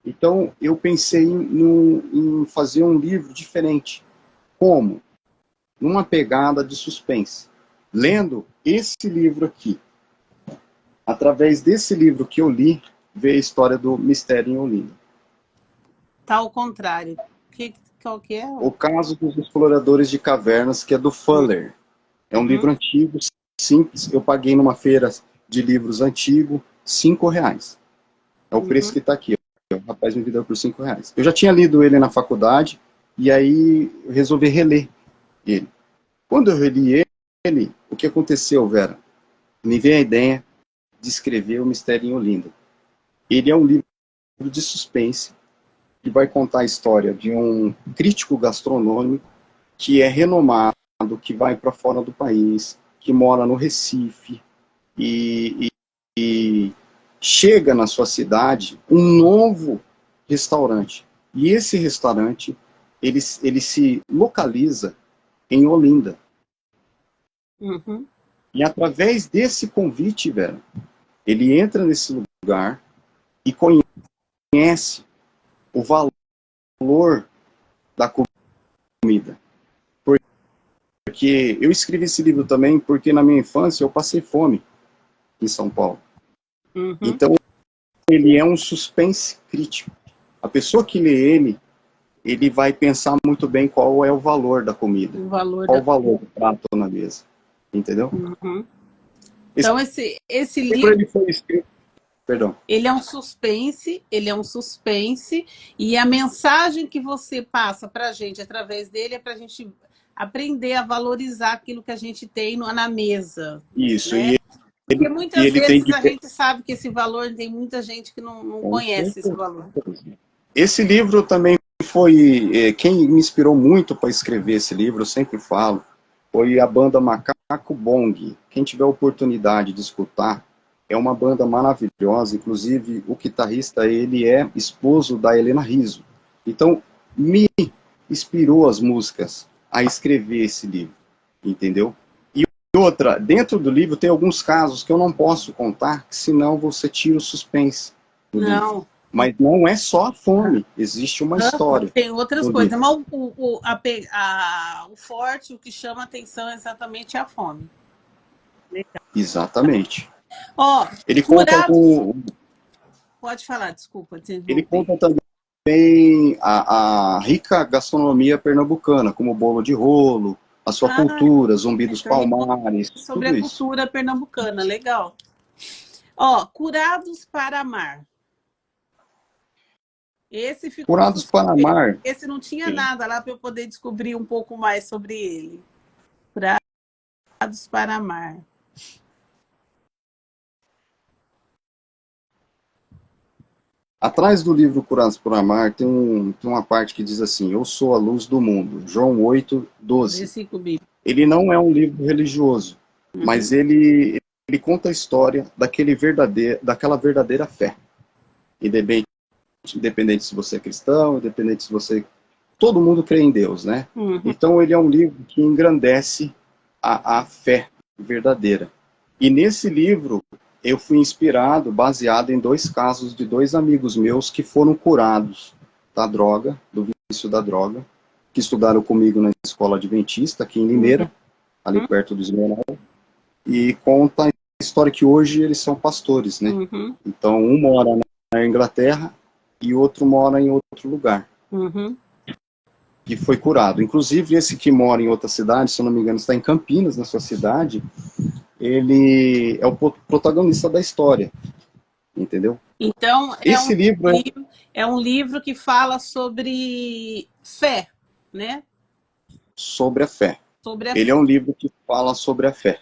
Então, eu pensei em fazer um livro diferente. Como? Numa pegada de suspense. Lendo esse livro aqui. Através desse livro que eu li, veio a história do Mistério em Olinda. Tá ao contrário. Qual que é? O caso dos exploradores de cavernas, que é do Fuller. É um livro antigo, simples. Eu paguei numa feira de livros antigo, R$ 5. É o preço que está aqui. O rapaz me vendeu por R$ 5. Eu já tinha lido ele na faculdade, e aí eu resolvi reler ele. Quando eu reli ele, o que aconteceu, Vera? Me veio a ideia de escrever O Mistério em Olinda. Ele é um livro de suspense que vai contar a história de um crítico gastronômico que é renomado, que vai para fora do país, que mora no Recife e chega na sua cidade um novo restaurante. E esse restaurante, ele se localiza em Olinda. Uhum. E através desse convite, Vera, ele entra nesse lugar e conhece o valor da comida. Porque eu escrevi esse livro também porque na minha infância eu passei fome em São Paulo. Uhum. Então, ele é um suspense crítico. A pessoa que lê ele vai pensar muito bem qual é o valor da comida. O valor Qual da o valor do prato na mesa. Entendeu? Uhum. Esse Então, esse livro livro, ele foi escrito... Perdão. ele é um suspense, e a mensagem que você passa para a gente através dele é para a gente aprender a valorizar aquilo que a gente tem na mesa, Isso. né? Porque E muitas ele tem vezes que... a gente sabe que esse valor, tem muita gente que não Com conhece esse certeza. valor. Esse livro também foi... quem me inspirou muito para escrever esse livro, eu sempre falo, foi a banda Macaco Bong. Quem tiver a oportunidade de escutar, é uma banda maravilhosa. Inclusive, o guitarrista, ele é esposo da Helena Rizzo. Então, me inspirou as músicas a escrever esse livro, entendeu? E outra, dentro do livro tem alguns casos que eu não posso contar, senão você tira o suspense do livro. Não. Mas não é só a fome, existe uma história Tem outras no coisas, livro. mas o forte, o que chama atenção é exatamente a fome. Legal. Exatamente. Ó, Ele conta curados. com... Pode falar, desculpa, te Ele interrompi. conta também a rica gastronomia pernambucana, como o bolo de rolo, a sua Ah, cultura, Zumbi dos então ele conta Palmares, sobre tudo a isso. cultura pernambucana, legal. Ó, Curados para Amar. Esse ficou Curados para suspenso. Amar. Esse não tinha Sim. nada lá para eu poder descobrir um pouco mais sobre ele. Curados para Amar. Atrás do livro Curados por Amar tem uma parte que diz assim: Eu sou a luz do mundo. João 8:12. Versículo bíblico. Ele não é um livro religioso, mas ele conta a história daquela verdadeira fé. Independente se você é cristão, independente se você... Todo mundo crê em Deus, né? Então ele é um livro que engrandece a fé verdadeira. E nesse livro eu fui inspirado, baseado em 2 casos de 2 amigos meus que foram curados da droga, do vício da droga, que estudaram comigo na escola adventista, aqui em Limeira, ali perto do Esmeralda, e conta a história que hoje eles são pastores, né? Então, um mora na Inglaterra e outro mora em outro lugar. Que foi curado. Inclusive, esse que mora em outra cidade, se eu não me engano, está em Campinas, na sua cidade, ele é o protagonista da história. Entendeu? Então, Esse livro é um livro que fala sobre fé, né? Sobre a fé. Sobre a Ele fé. é um livro que fala sobre a fé.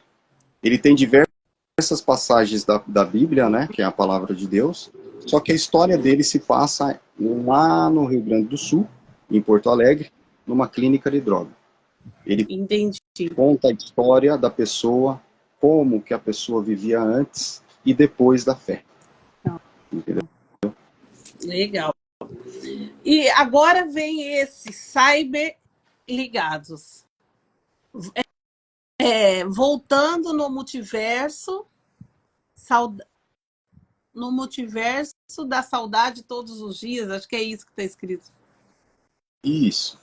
Ele tem diversas passagens da Bíblia, né, que é a palavra de Deus, só que a história dele se passa lá no Rio Grande do Sul, em Porto Alegre, numa clínica de droga. Ele Entendi. conta a história da pessoa, como que a pessoa vivia antes e depois da fé. Entendeu? Legal. E agora vem esse Cyber Ligados. Voltando no multiverso, no multiverso da saudade todos os dias, acho que é isso que está escrito. Isso.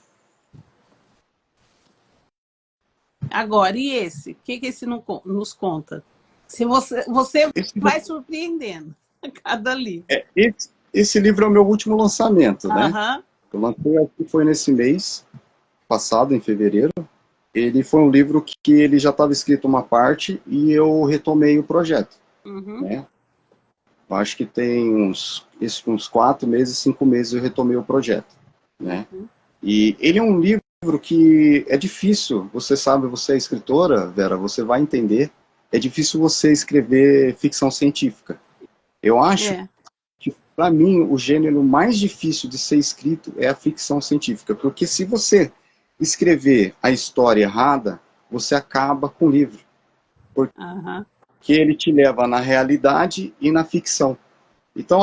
Agora, e esse? O que esse nos conta? Se você vai surpreendendo a cada livro. Esse livro é o meu último lançamento, né? Uhum. Eu lancei, acho que foi nesse mês passado, em fevereiro. Ele foi um livro que ele já estava escrito uma parte e eu retomei o projeto. Né? Eu acho que tem uns 4 meses, 5 meses eu retomei o projeto. Né? E ele é um livro que é difícil, você sabe, você é escritora, Vera, você vai entender, é difícil você escrever ficção científica. Eu acho que, para mim, o gênero mais difícil de ser escrito é a ficção científica, porque se você escrever a história errada, você acaba com o livro. Porque ele te leva na realidade e na ficção. Então,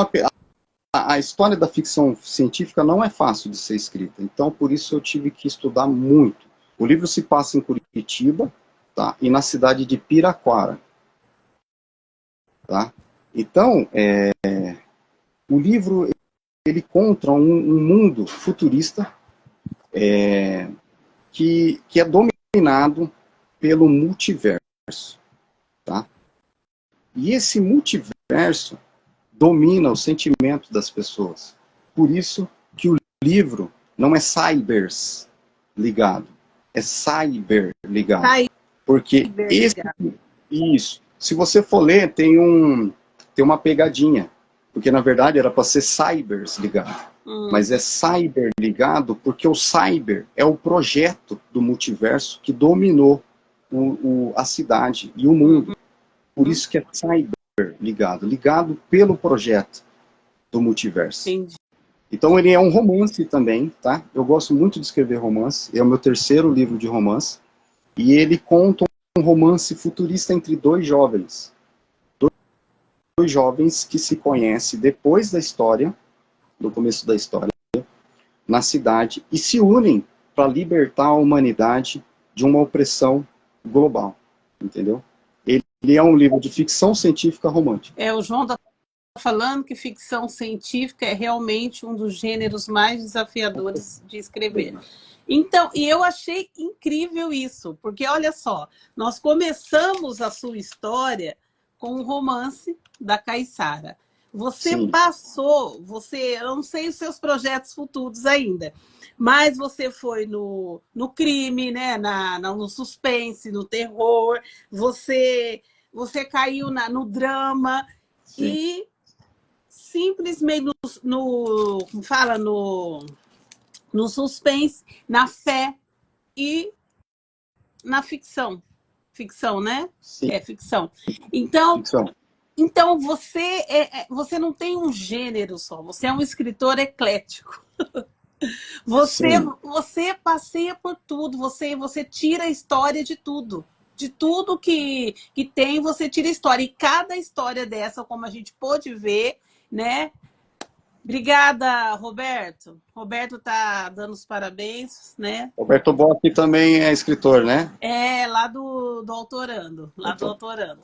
a história da ficção científica não é fácil de ser escrita. Então, por isso eu tive que estudar muito. O livro se passa em Curitiba, tá? E na cidade de Piraquara. Tá? Então, o livro ele conta um mundo futurista que é dominado pelo multiverso. Tá? E esse multiverso domina o sentimento das pessoas. Por isso que o livro não é cybers ligado, é cyber ligado. Porque isso, se você for ler, tem uma pegadinha, porque na verdade era para ser cybers ligado. Mas é cyber ligado porque o cyber é o projeto do multiverso que dominou a cidade e o mundo. Por isso que é cyber ligado pelo projeto do multiverso. Entendi. Então ele é um romance também, tá? Eu gosto muito de escrever romance, é o meu 3º livro de romance, e ele conta um romance futurista entre 2 jovens. 2 jovens que se conhecem depois da história, do começo da história, na cidade, e se unem para libertar a humanidade de uma opressão global, entendeu? Ele é um livro de ficção científica romântica. O João está falando que ficção científica é realmente um dos gêneros mais desafiadores de escrever. Então, e eu achei incrível isso, porque olha só, nós começamos a sua história com um romance da Caiçara. Você passou, eu não sei os seus projetos futuros ainda, mas você foi no crime, né? no suspense, no terror, você caiu no drama. Sim. E simplesmente como fala, no suspense, na fé e na ficção. Ficção, né? Sim. É ficção. Então, Ficção. então você não tem um gênero só, você é um escritor eclético. Você passeia por tudo, você tira a história de tudo. De tudo que tem, você tira a história. E cada história dessa, como a gente pôde ver, né? Obrigada, Roberto. Roberto tá dando os parabéns, né? Roberto Bossi também é escritor, né? É, lá do Autorando, lá do Então, Autorando.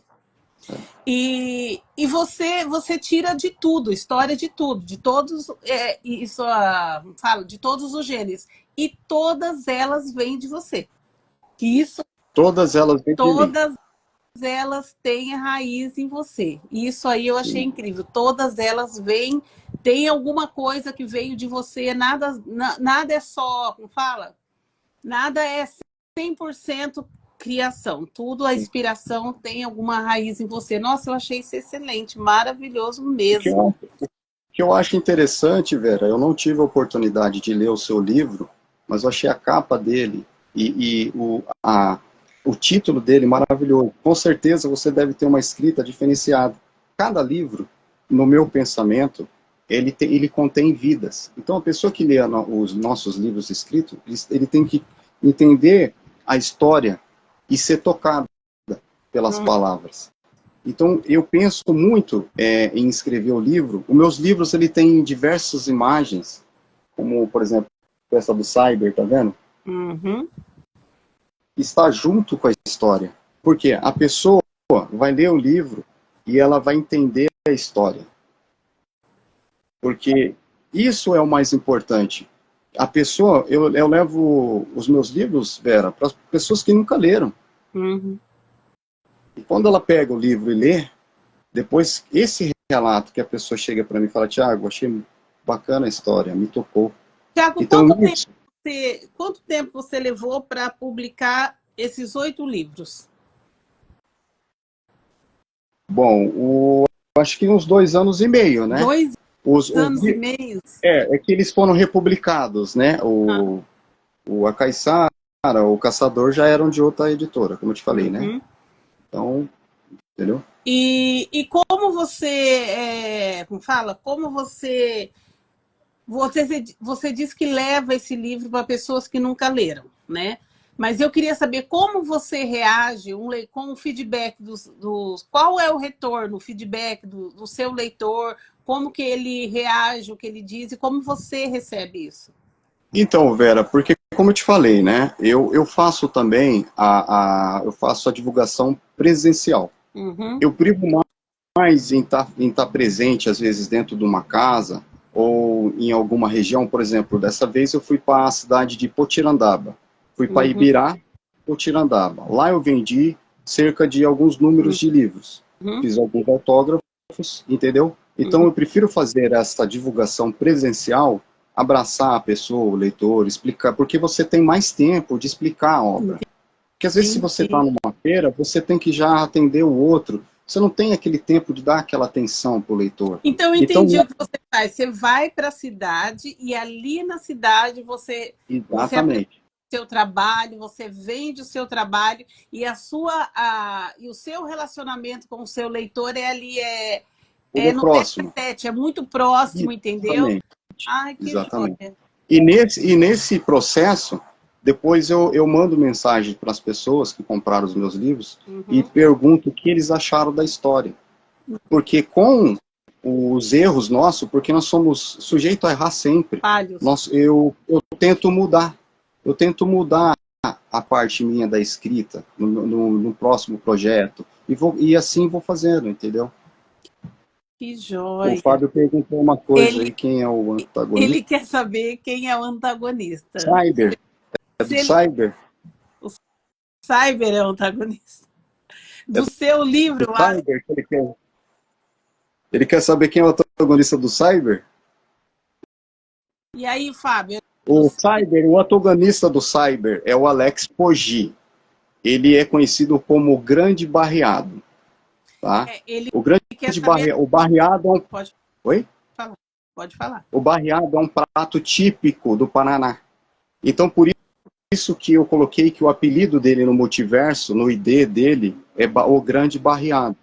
E você tira de tudo, história de tudo, de todos, fala, de todos os gêneros. E todas elas vêm de você. Que isso, todas elas vêm de mim. todas elas têm a raiz em você. Isso aí eu achei Sim. incrível. Todas elas vêm, tem alguma coisa que veio de você, nada é só, como fala? Nada é 100% criação. Tudo, a inspiração tem alguma raiz em você. Nossa, eu achei isso excelente, maravilhoso mesmo. O que eu acho interessante, Vera, eu não tive a oportunidade de ler o seu livro, mas eu achei a capa dele e o título dele maravilhoso. Com certeza você deve ter uma escrita diferenciada. Cada livro, no meu pensamento, ele contém vidas. Então, a pessoa que lê os nossos livros escritos, ele tem que entender a história e ser tocado pelas palavras. Então, eu penso muito em escrever o livro. Os meus livros, ele tem diversas imagens, como, por exemplo, essa do Cyber, tá vendo? Uhum. Está junto com a história. Porque a pessoa vai ler o livro e ela vai entender a história. Porque isso é o mais importante. A pessoa, eu levo os meus livros, Vera, para as pessoas que nunca leram. Uhum. E quando ela pega o livro e lê, depois esse relato que a pessoa chega para mim e fala, Tiago, achei bacana a história, me tocou. Tiago, Então, quanto tempo você levou para publicar esses 8 livros? bom, acho que uns 2 anos e meio, né? 2 anos e meio? É que eles foram republicados, né? A Caiçara, o Caçador já eram de outra editora, como eu te falei, né? Então, entendeu? E como você, como fala? Como você diz que leva esse livro para pessoas que nunca leram, né? Mas eu queria saber como você reage com o feedback qual é o retorno, o feedback do seu leitor, como que ele reage, o que ele diz e como você recebe isso. Então, Vera, porque como eu te falei, né? Eu faço também eu faço a divulgação presencial. Uhum. Eu privo mais em estar presente, às vezes, dentro de uma casa ou em alguma região. Por exemplo, dessa vez eu fui para a cidade de Potirandaba. Fui para Ibirá, Potirandaba. Lá eu vendi cerca de alguns números de livros. Fiz alguns autógrafos, entendeu? Então eu prefiro fazer essa divulgação presencial, abraçar a pessoa, o leitor, explicar, porque você tem mais tempo de explicar a obra. Porque às vezes se você está numa feira, você tem que já atender o outro. Você não tem aquele tempo de dar aquela atenção para o leitor. Então, eu entendi o que você faz. Você vai para a cidade e ali na cidade você Exatamente. o seu trabalho, você vende o seu trabalho e e o seu relacionamento com o seu leitor no próximo. tete-a-tete, é muito próximo, entendeu? Exatamente. Ai, que Exatamente. joia. E nesse processo, depois eu mando mensagem para as pessoas que compraram os meus livros e pergunto o que eles acharam da história. Porque com os erros nossos, porque nós somos sujeitos a errar sempre, eu tento mudar. Eu tento mudar a parte minha da escrita no próximo projeto. E assim vou fazendo, entendeu? Que joia. O Fábio perguntou uma coisa aí, quem é o antagonista? Ele quer saber quem é o antagonista. Cyber. É do Cyber? O Cyber é o antagonista. Do seu livro. Do Cyber, ele quer saber quem é o antagonista do Cyber? E aí, Fábio? O antagonista do Cyber é o Alex Poggi. Ele é conhecido como o Grande Barreado. Tá? O Grande Barreado... O Barreado é um... Pode. Oi? Fala. Pode falar. O barreado é um prato típico do Paraná. Então, por isso que eu coloquei que o apelido dele no multiverso, no ID dele, é o Grande Barreado.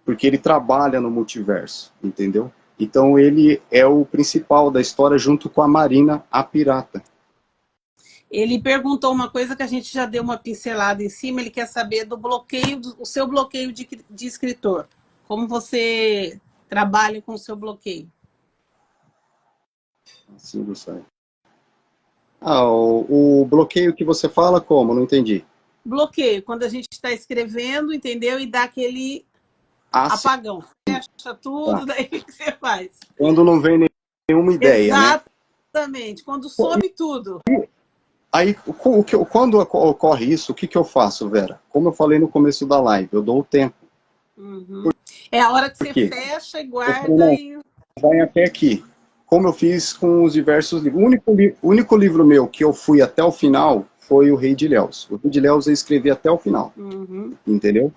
Porque ele trabalha no multiverso, entendeu? Então, ele é o principal da história junto com a Marina, a pirata. Ele perguntou uma coisa que a gente já deu uma pincelada em cima, ele quer saber do bloqueio, o seu bloqueio de escritor. Como você trabalha com o seu bloqueio? Assim, Gustavo. O bloqueio que você fala como? Não entendi. Bloqueio, quando a gente está escrevendo, entendeu? E dá aquele apagão. Fecha tudo, daí o que você faz? Quando não vem nenhuma ideia, né? Exatamente, quando some tudo. Aí, quando ocorre isso, o que eu faço, Vera? Como eu falei no começo da live, eu dou o tempo. Uhum. É a hora que você fecha e guarda e... Vai até aqui. Como eu fiz com os diversos livros. O único livro meu que eu fui até o final foi o Rei de Léus. O Rei de Léus eu escrevi até o final. Uhum. Entendeu?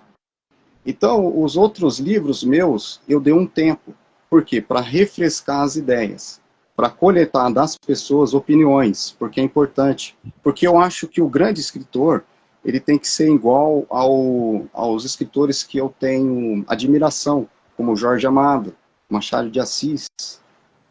Então, os outros livros meus, eu dei um tempo. Por quê? Para refrescar as ideias. Para coletar das pessoas opiniões, porque é importante. Porque eu acho que o grande escritor, ele tem que ser igual aos escritores que eu tenho admiração, como Jorge Amado, Machado de Assis,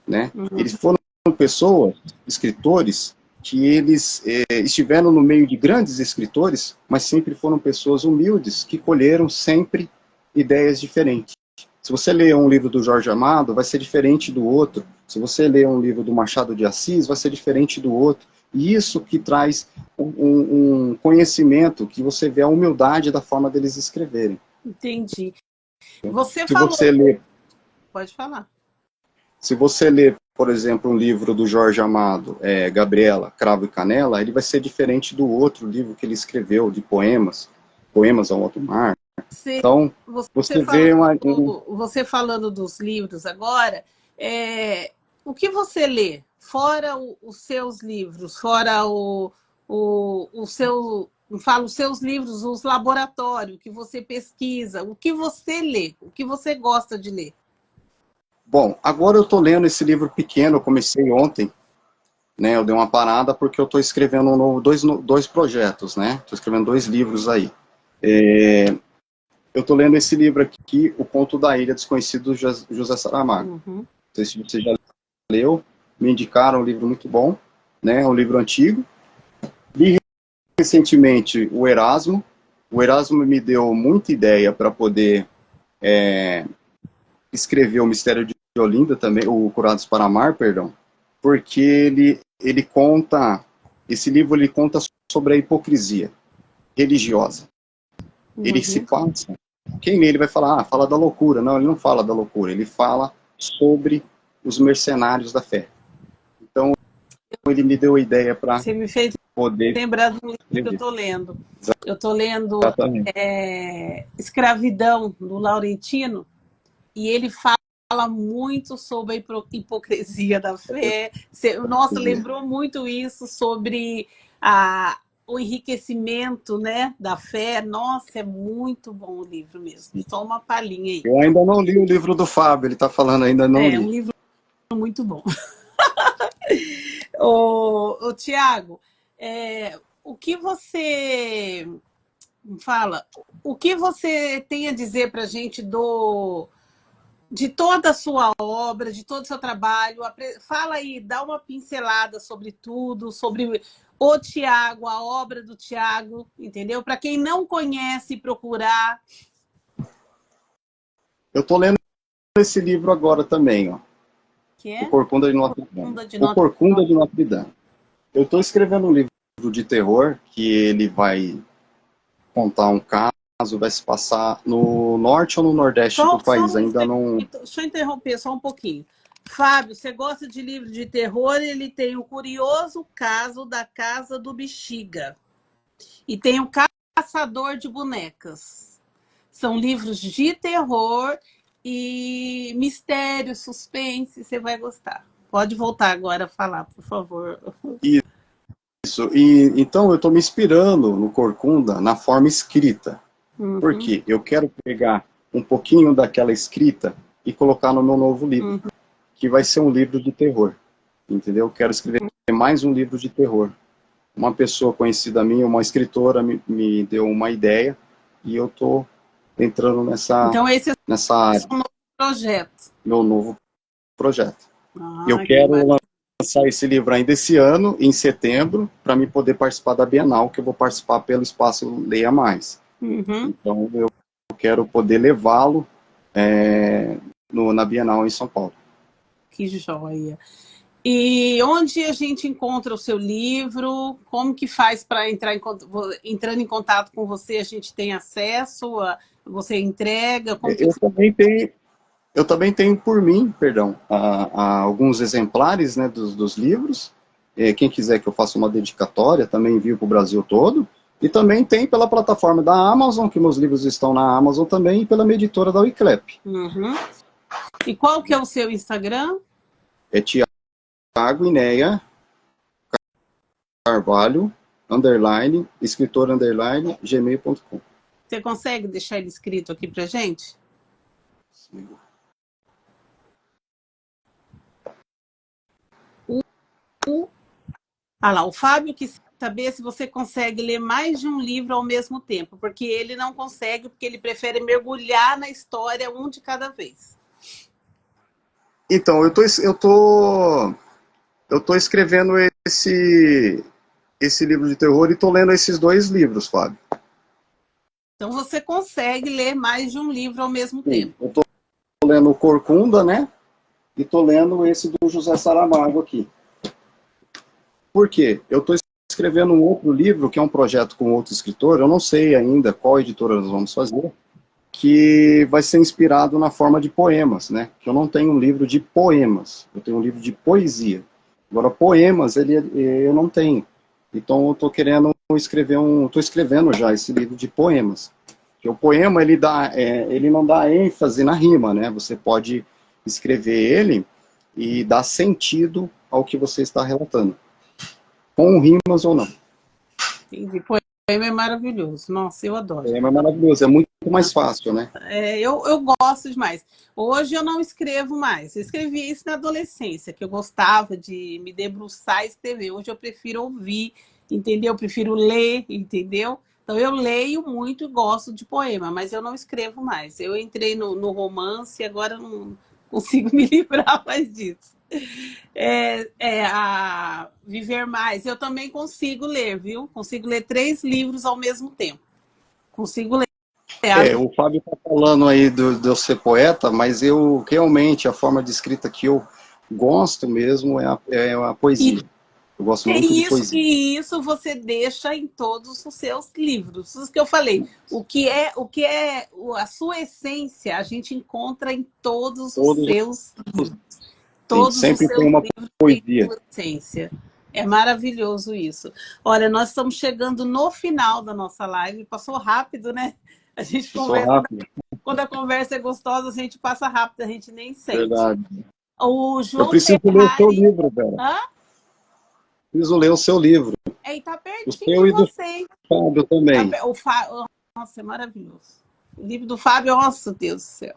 né? Uhum. Eles foram pessoas, escritores, que eles estiveram no meio de grandes escritores, mas sempre foram pessoas humildes, que colheram sempre ideias diferentes. Se você ler um livro do Jorge Amado, vai ser diferente do outro. Se você ler um livro do Machado de Assis, vai ser diferente do outro. E isso que traz um conhecimento, que você vê a humildade da forma deles escreverem. Entendi. Você Se falou... você ler... Pode falar. Se você ler, por exemplo, um livro do Jorge Amado, Gabriela, Cravo e Canela, ele vai ser diferente do outro livro que ele escreveu, de poemas ao alto mar. Então, você vê Você falando dos livros agora, o que você lê? Fora os seus livros, fora os seus livros, os laboratórios que você pesquisa, o que você lê? O que você gosta de ler? Bom, agora eu estou lendo esse livro pequeno, eu comecei ontem, né? Eu dei uma parada porque eu estou escrevendo dois projetos, né? Estou escrevendo 2 livros aí. Eu estou lendo esse livro aqui, O Conto da Ilha Desconhecido, do José Saramago. Não sei se você já leu, me indicaram um livro muito bom, né? Um livro antigo. Li recentemente o Erasmo. O Erasmo me deu muita ideia para poder escrever O Mistério de Olinda também, o Curados para Amar, perdão, porque ele conta, esse livro ele conta sobre a hipocrisia religiosa. Ele se passa, quem lê ele vai falar, fala da loucura. Não, ele não fala da loucura, ele fala sobre os mercenários da fé. Então, ele me deu a ideia para Você me fez poder lembrar do livro que eu estou lendo. Eu estou lendo Escravidão, do Laurentino, e ele fala muito sobre a hipocrisia da fé. Nossa, lembrou muito isso sobre o enriquecimento, né, da fé. Nossa, é muito bom o livro mesmo. Só uma palhinha aí. Eu ainda não li o livro do Fábio, ele está falando, ainda não li. É um livro muito bom. Ô, Tiago, o que você fala? O que você tem a dizer para a gente de toda a sua obra, de todo o seu trabalho? Fala aí, dá uma pincelada sobre tudo, sobre o Tiago, a obra do Tiago, entendeu? Para quem não conhece, procurar. Eu estou lendo esse livro agora também, ó. Que é? O Corcunda de Notre Dame. O Corcunda de Notre Dame. Eu estou escrevendo um livro de terror que ele vai contar um caso, vai se passar no norte ou no nordeste do país, ainda não... Deixa eu interromper só um pouquinho. Fábio, você gosta de livro de terror? Ele tem o Curioso Caso da Casa do Bexiga. E tem o Caçador de Bonecas. São livros de terror e mistério, suspense, você vai gostar. Pode voltar agora a falar, por favor. Isso. E então eu estou me inspirando no Corcunda na forma escrita. Porque eu quero pegar um pouquinho daquela escrita e colocar no meu novo livro. que vai ser um livro de terror, entendeu? Eu quero escrever mais um livro de terror. Uma pessoa conhecida minha, uma escritora, me deu uma ideia e eu estou entrando Então esse é nessa área, um novo projeto. meu novo projeto. Eu Ah, que quero maravilha. lançar esse livro ainda esse ano, em setembro, para me poder participar da Bienal, que eu vou participar pelo espaço Leia Mais. Uhum. Então eu quero poder levá-lo na Bienal em São Paulo. Que joia. E onde a gente encontra o seu livro? Como que faz para entrando em contato com você? A gente tem acesso? Você entrega? Como que Eu também tenho por mim, perdão, alguns exemplares, né, dos livros. Quem quiser que eu faça uma dedicatória, também envio para o Brasil todo. E também tem pela plataforma da Amazon, que meus livros estão na Amazon também, e pela minha editora da Wiclap. Uhum. E qual que é o seu Instagram? É Thiago Inéia Carvalho, _ escritor _ gmail.com. Você consegue deixar ele escrito aqui pra gente? Ah lá, o Fábio quis saber se você consegue ler mais de um livro ao mesmo tempo, porque ele não consegue, porque ele prefere mergulhar na história um de cada vez. Então, eu tô escrevendo esse livro de terror e tô lendo esses dois livros, Fábio. Então você consegue ler mais de um livro ao mesmo Sim, tempo. eu tô lendo o Corcunda, né? E tô lendo esse do José Saramago aqui. Por quê? Eu tô escrevendo um outro livro, que é um projeto com outro escritor, eu não sei ainda qual editora nós vamos fazer, que vai ser inspirado na forma de poemas, né? Que eu não tenho um livro de poemas, eu tenho um livro de poesia. Agora, poemas, eu não tenho. Então, eu tô querendo escrever tô escrevendo já esse livro de poemas. Porque o poema, ele não dá ênfase na rima, né? Você pode escrever ele e dar sentido ao que você está relatando, com rimas ou não. Entendi. Poema é maravilhoso. Nossa, eu adoro. É maravilhoso, é muito mais fácil, né? Eu gosto demais. Hoje eu não escrevo mais. Eu escrevi isso na adolescência, que eu gostava de me debruçar e escrever. Hoje eu prefiro ouvir, entendeu? Eu prefiro ler, entendeu? Então eu leio muito e gosto de poema, mas eu não escrevo mais. Eu entrei no romance e agora não consigo me livrar mais disso. A Viver Mais. Eu também consigo ler, viu? Consigo ler 3 livros ao mesmo tempo. Consigo ler. O Fábio está falando aí de eu ser poeta, mas eu realmente, a forma de escrita que eu gosto mesmo é a poesia. Eu gosto muito de poesia. E isso você deixa em todos os seus livros. Isso que eu falei. O que é a sua essência, a gente encontra em todos os Todos, seus livros. sim, Todos os sempre tem seus uma livros têm poesia. sua essência. É maravilhoso isso. Olha, nós estamos chegando no final da nossa live. Passou rápido, né? A gente Sou conversa. rápido. Quando a conversa é gostosa, a gente passa rápido, a gente nem sente. Verdade. O Eu João preciso ler o seu Ferrari. livro, Vera. Hã? Preciso ler o seu livro. E tá O pertinho de seu e do você. Fábio também. Nossa, é maravilhoso. O livro do Fábio, nossa, Deus do céu.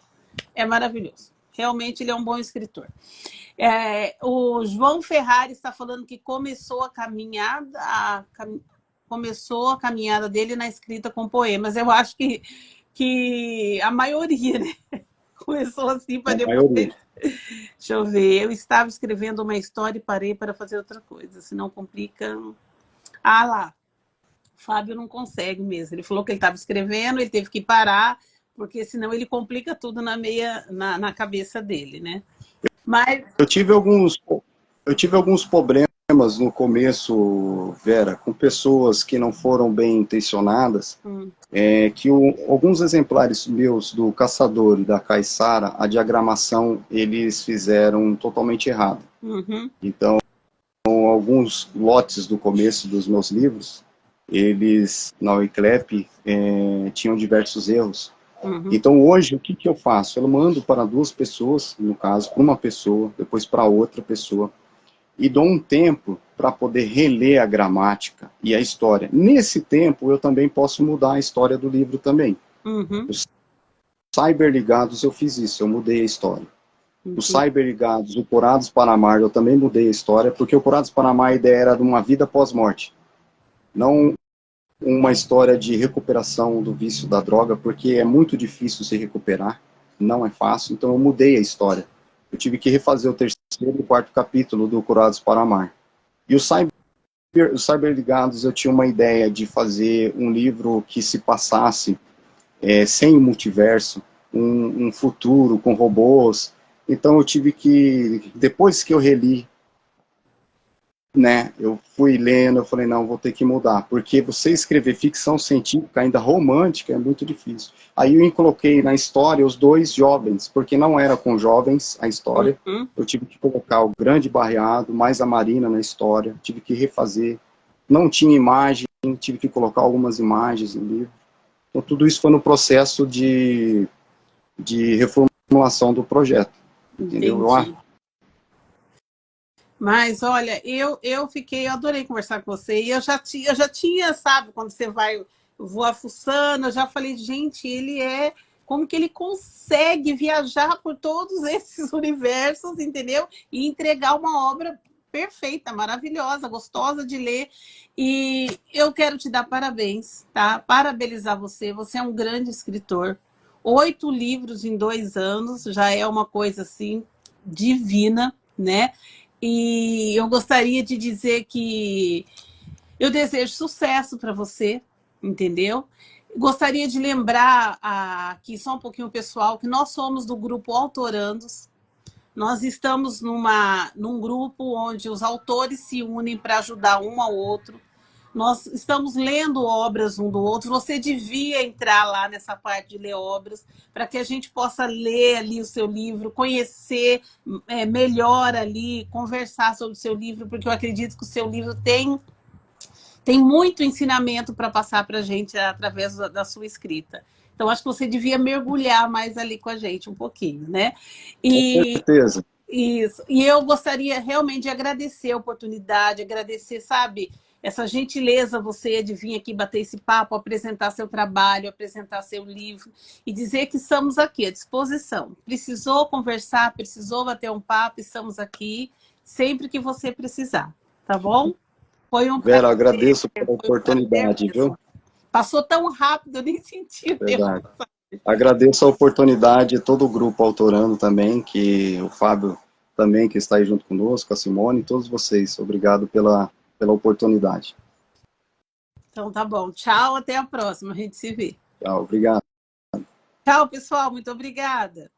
É maravilhoso. Realmente ele é um bom escritor. O João Ferrari está falando que começou a caminhada dele na escrita com poemas. Eu acho que a maioria, né? Começou assim para A depois. maioria. Deixa eu ver. Eu estava escrevendo uma história e parei para fazer outra coisa. Se não complica. Ah lá. O Fábio não consegue mesmo. Ele falou que ele estava escrevendo, ele teve que parar, porque senão ele complica tudo na cabeça dele, né? Mas Eu tive alguns problemas no começo, Vera, com pessoas que não foram bem intencionadas, alguns exemplares meus do Caçador e da Caiçara, a diagramação eles fizeram totalmente errado. Então, alguns lotes do começo dos meus livros, eles, na Wiclap, tinham diversos erros. Então, hoje, o que eu faço? Eu mando para 2 pessoas, no caso, para uma pessoa, depois para outra pessoa, e dou um tempo para poder reler a gramática e a história. Nesse tempo, eu também posso mudar a história do livro também. Os Cyberligados, eu fiz isso, eu mudei a história. O Cyberligados, o Curados para Amar, eu também mudei a história, porque o Curados para Amar, a ideia era de uma vida pós-morte. Não uma história de recuperação do vício da droga, porque é muito difícil se recuperar, não é fácil, então eu mudei a história. Eu tive que refazer o terceiro e o quarto capítulo do Curados para Amar. E o Cyberligados, eu tinha uma ideia de fazer um livro que se passasse sem o multiverso, um futuro com robôs. Então eu tive que, depois que eu reli, né, eu fui lendo, eu falei, não, vou ter que mudar, porque você escrever ficção científica, ainda romântica, é muito difícil. Aí eu coloquei na história os dois jovens, porque não era com jovens a história, eu tive que colocar o Grande Barreado, mais a Marina na história, tive que refazer, não tinha imagem, tive que colocar algumas imagens no livro. Então tudo isso foi no processo de reformulação do projeto, entendeu? Entendi. Mas, olha, eu adorei conversar com você. E eu já tinha, sabe, quando você vai voar fuçando, eu já falei, gente, como que ele consegue viajar por todos esses universos, entendeu? E entregar uma obra perfeita, maravilhosa, gostosa de ler. E eu quero te dar parabéns, tá? Parabenizar você. Você é um grande escritor. 8 livros em 2 anos já é uma coisa, assim, divina, né? E eu gostaria de dizer que eu desejo sucesso para você, entendeu? Gostaria de lembrar aqui só um pouquinho o pessoal que nós somos do grupo Autorandos. Nós estamos num grupo onde os autores se unem para ajudar um ao outro. Nós estamos lendo obras um do outro. Você devia entrar lá nessa parte de ler obras para que a gente possa ler ali o seu livro, conhecer melhor ali, conversar sobre o seu livro, porque eu acredito que o seu livro tem muito ensinamento para passar para a gente através da sua escrita. Então, acho que você devia mergulhar mais ali com a gente um pouquinho, né? Com certeza. Isso. E eu gostaria realmente de agradecer a oportunidade, agradecer, sabe, essa gentileza você de vir aqui bater esse papo, apresentar seu trabalho, apresentar seu livro e dizer que estamos aqui à disposição. Precisou conversar, precisou bater um papo, estamos aqui sempre que você precisar, tá bom? Foi um prazer. Vera, agradeço pela oportunidade, viu? Passou tão rápido, eu nem senti o tempo. Verdade. Agradeço a oportunidade, todo o grupo Autorando também, que o Fábio também, que está aí junto conosco, a Simone, todos vocês. Obrigado pela oportunidade. Então tá bom. Tchau, até a próxima. A gente se vê. Tchau, obrigado. Tchau, pessoal. Muito obrigada.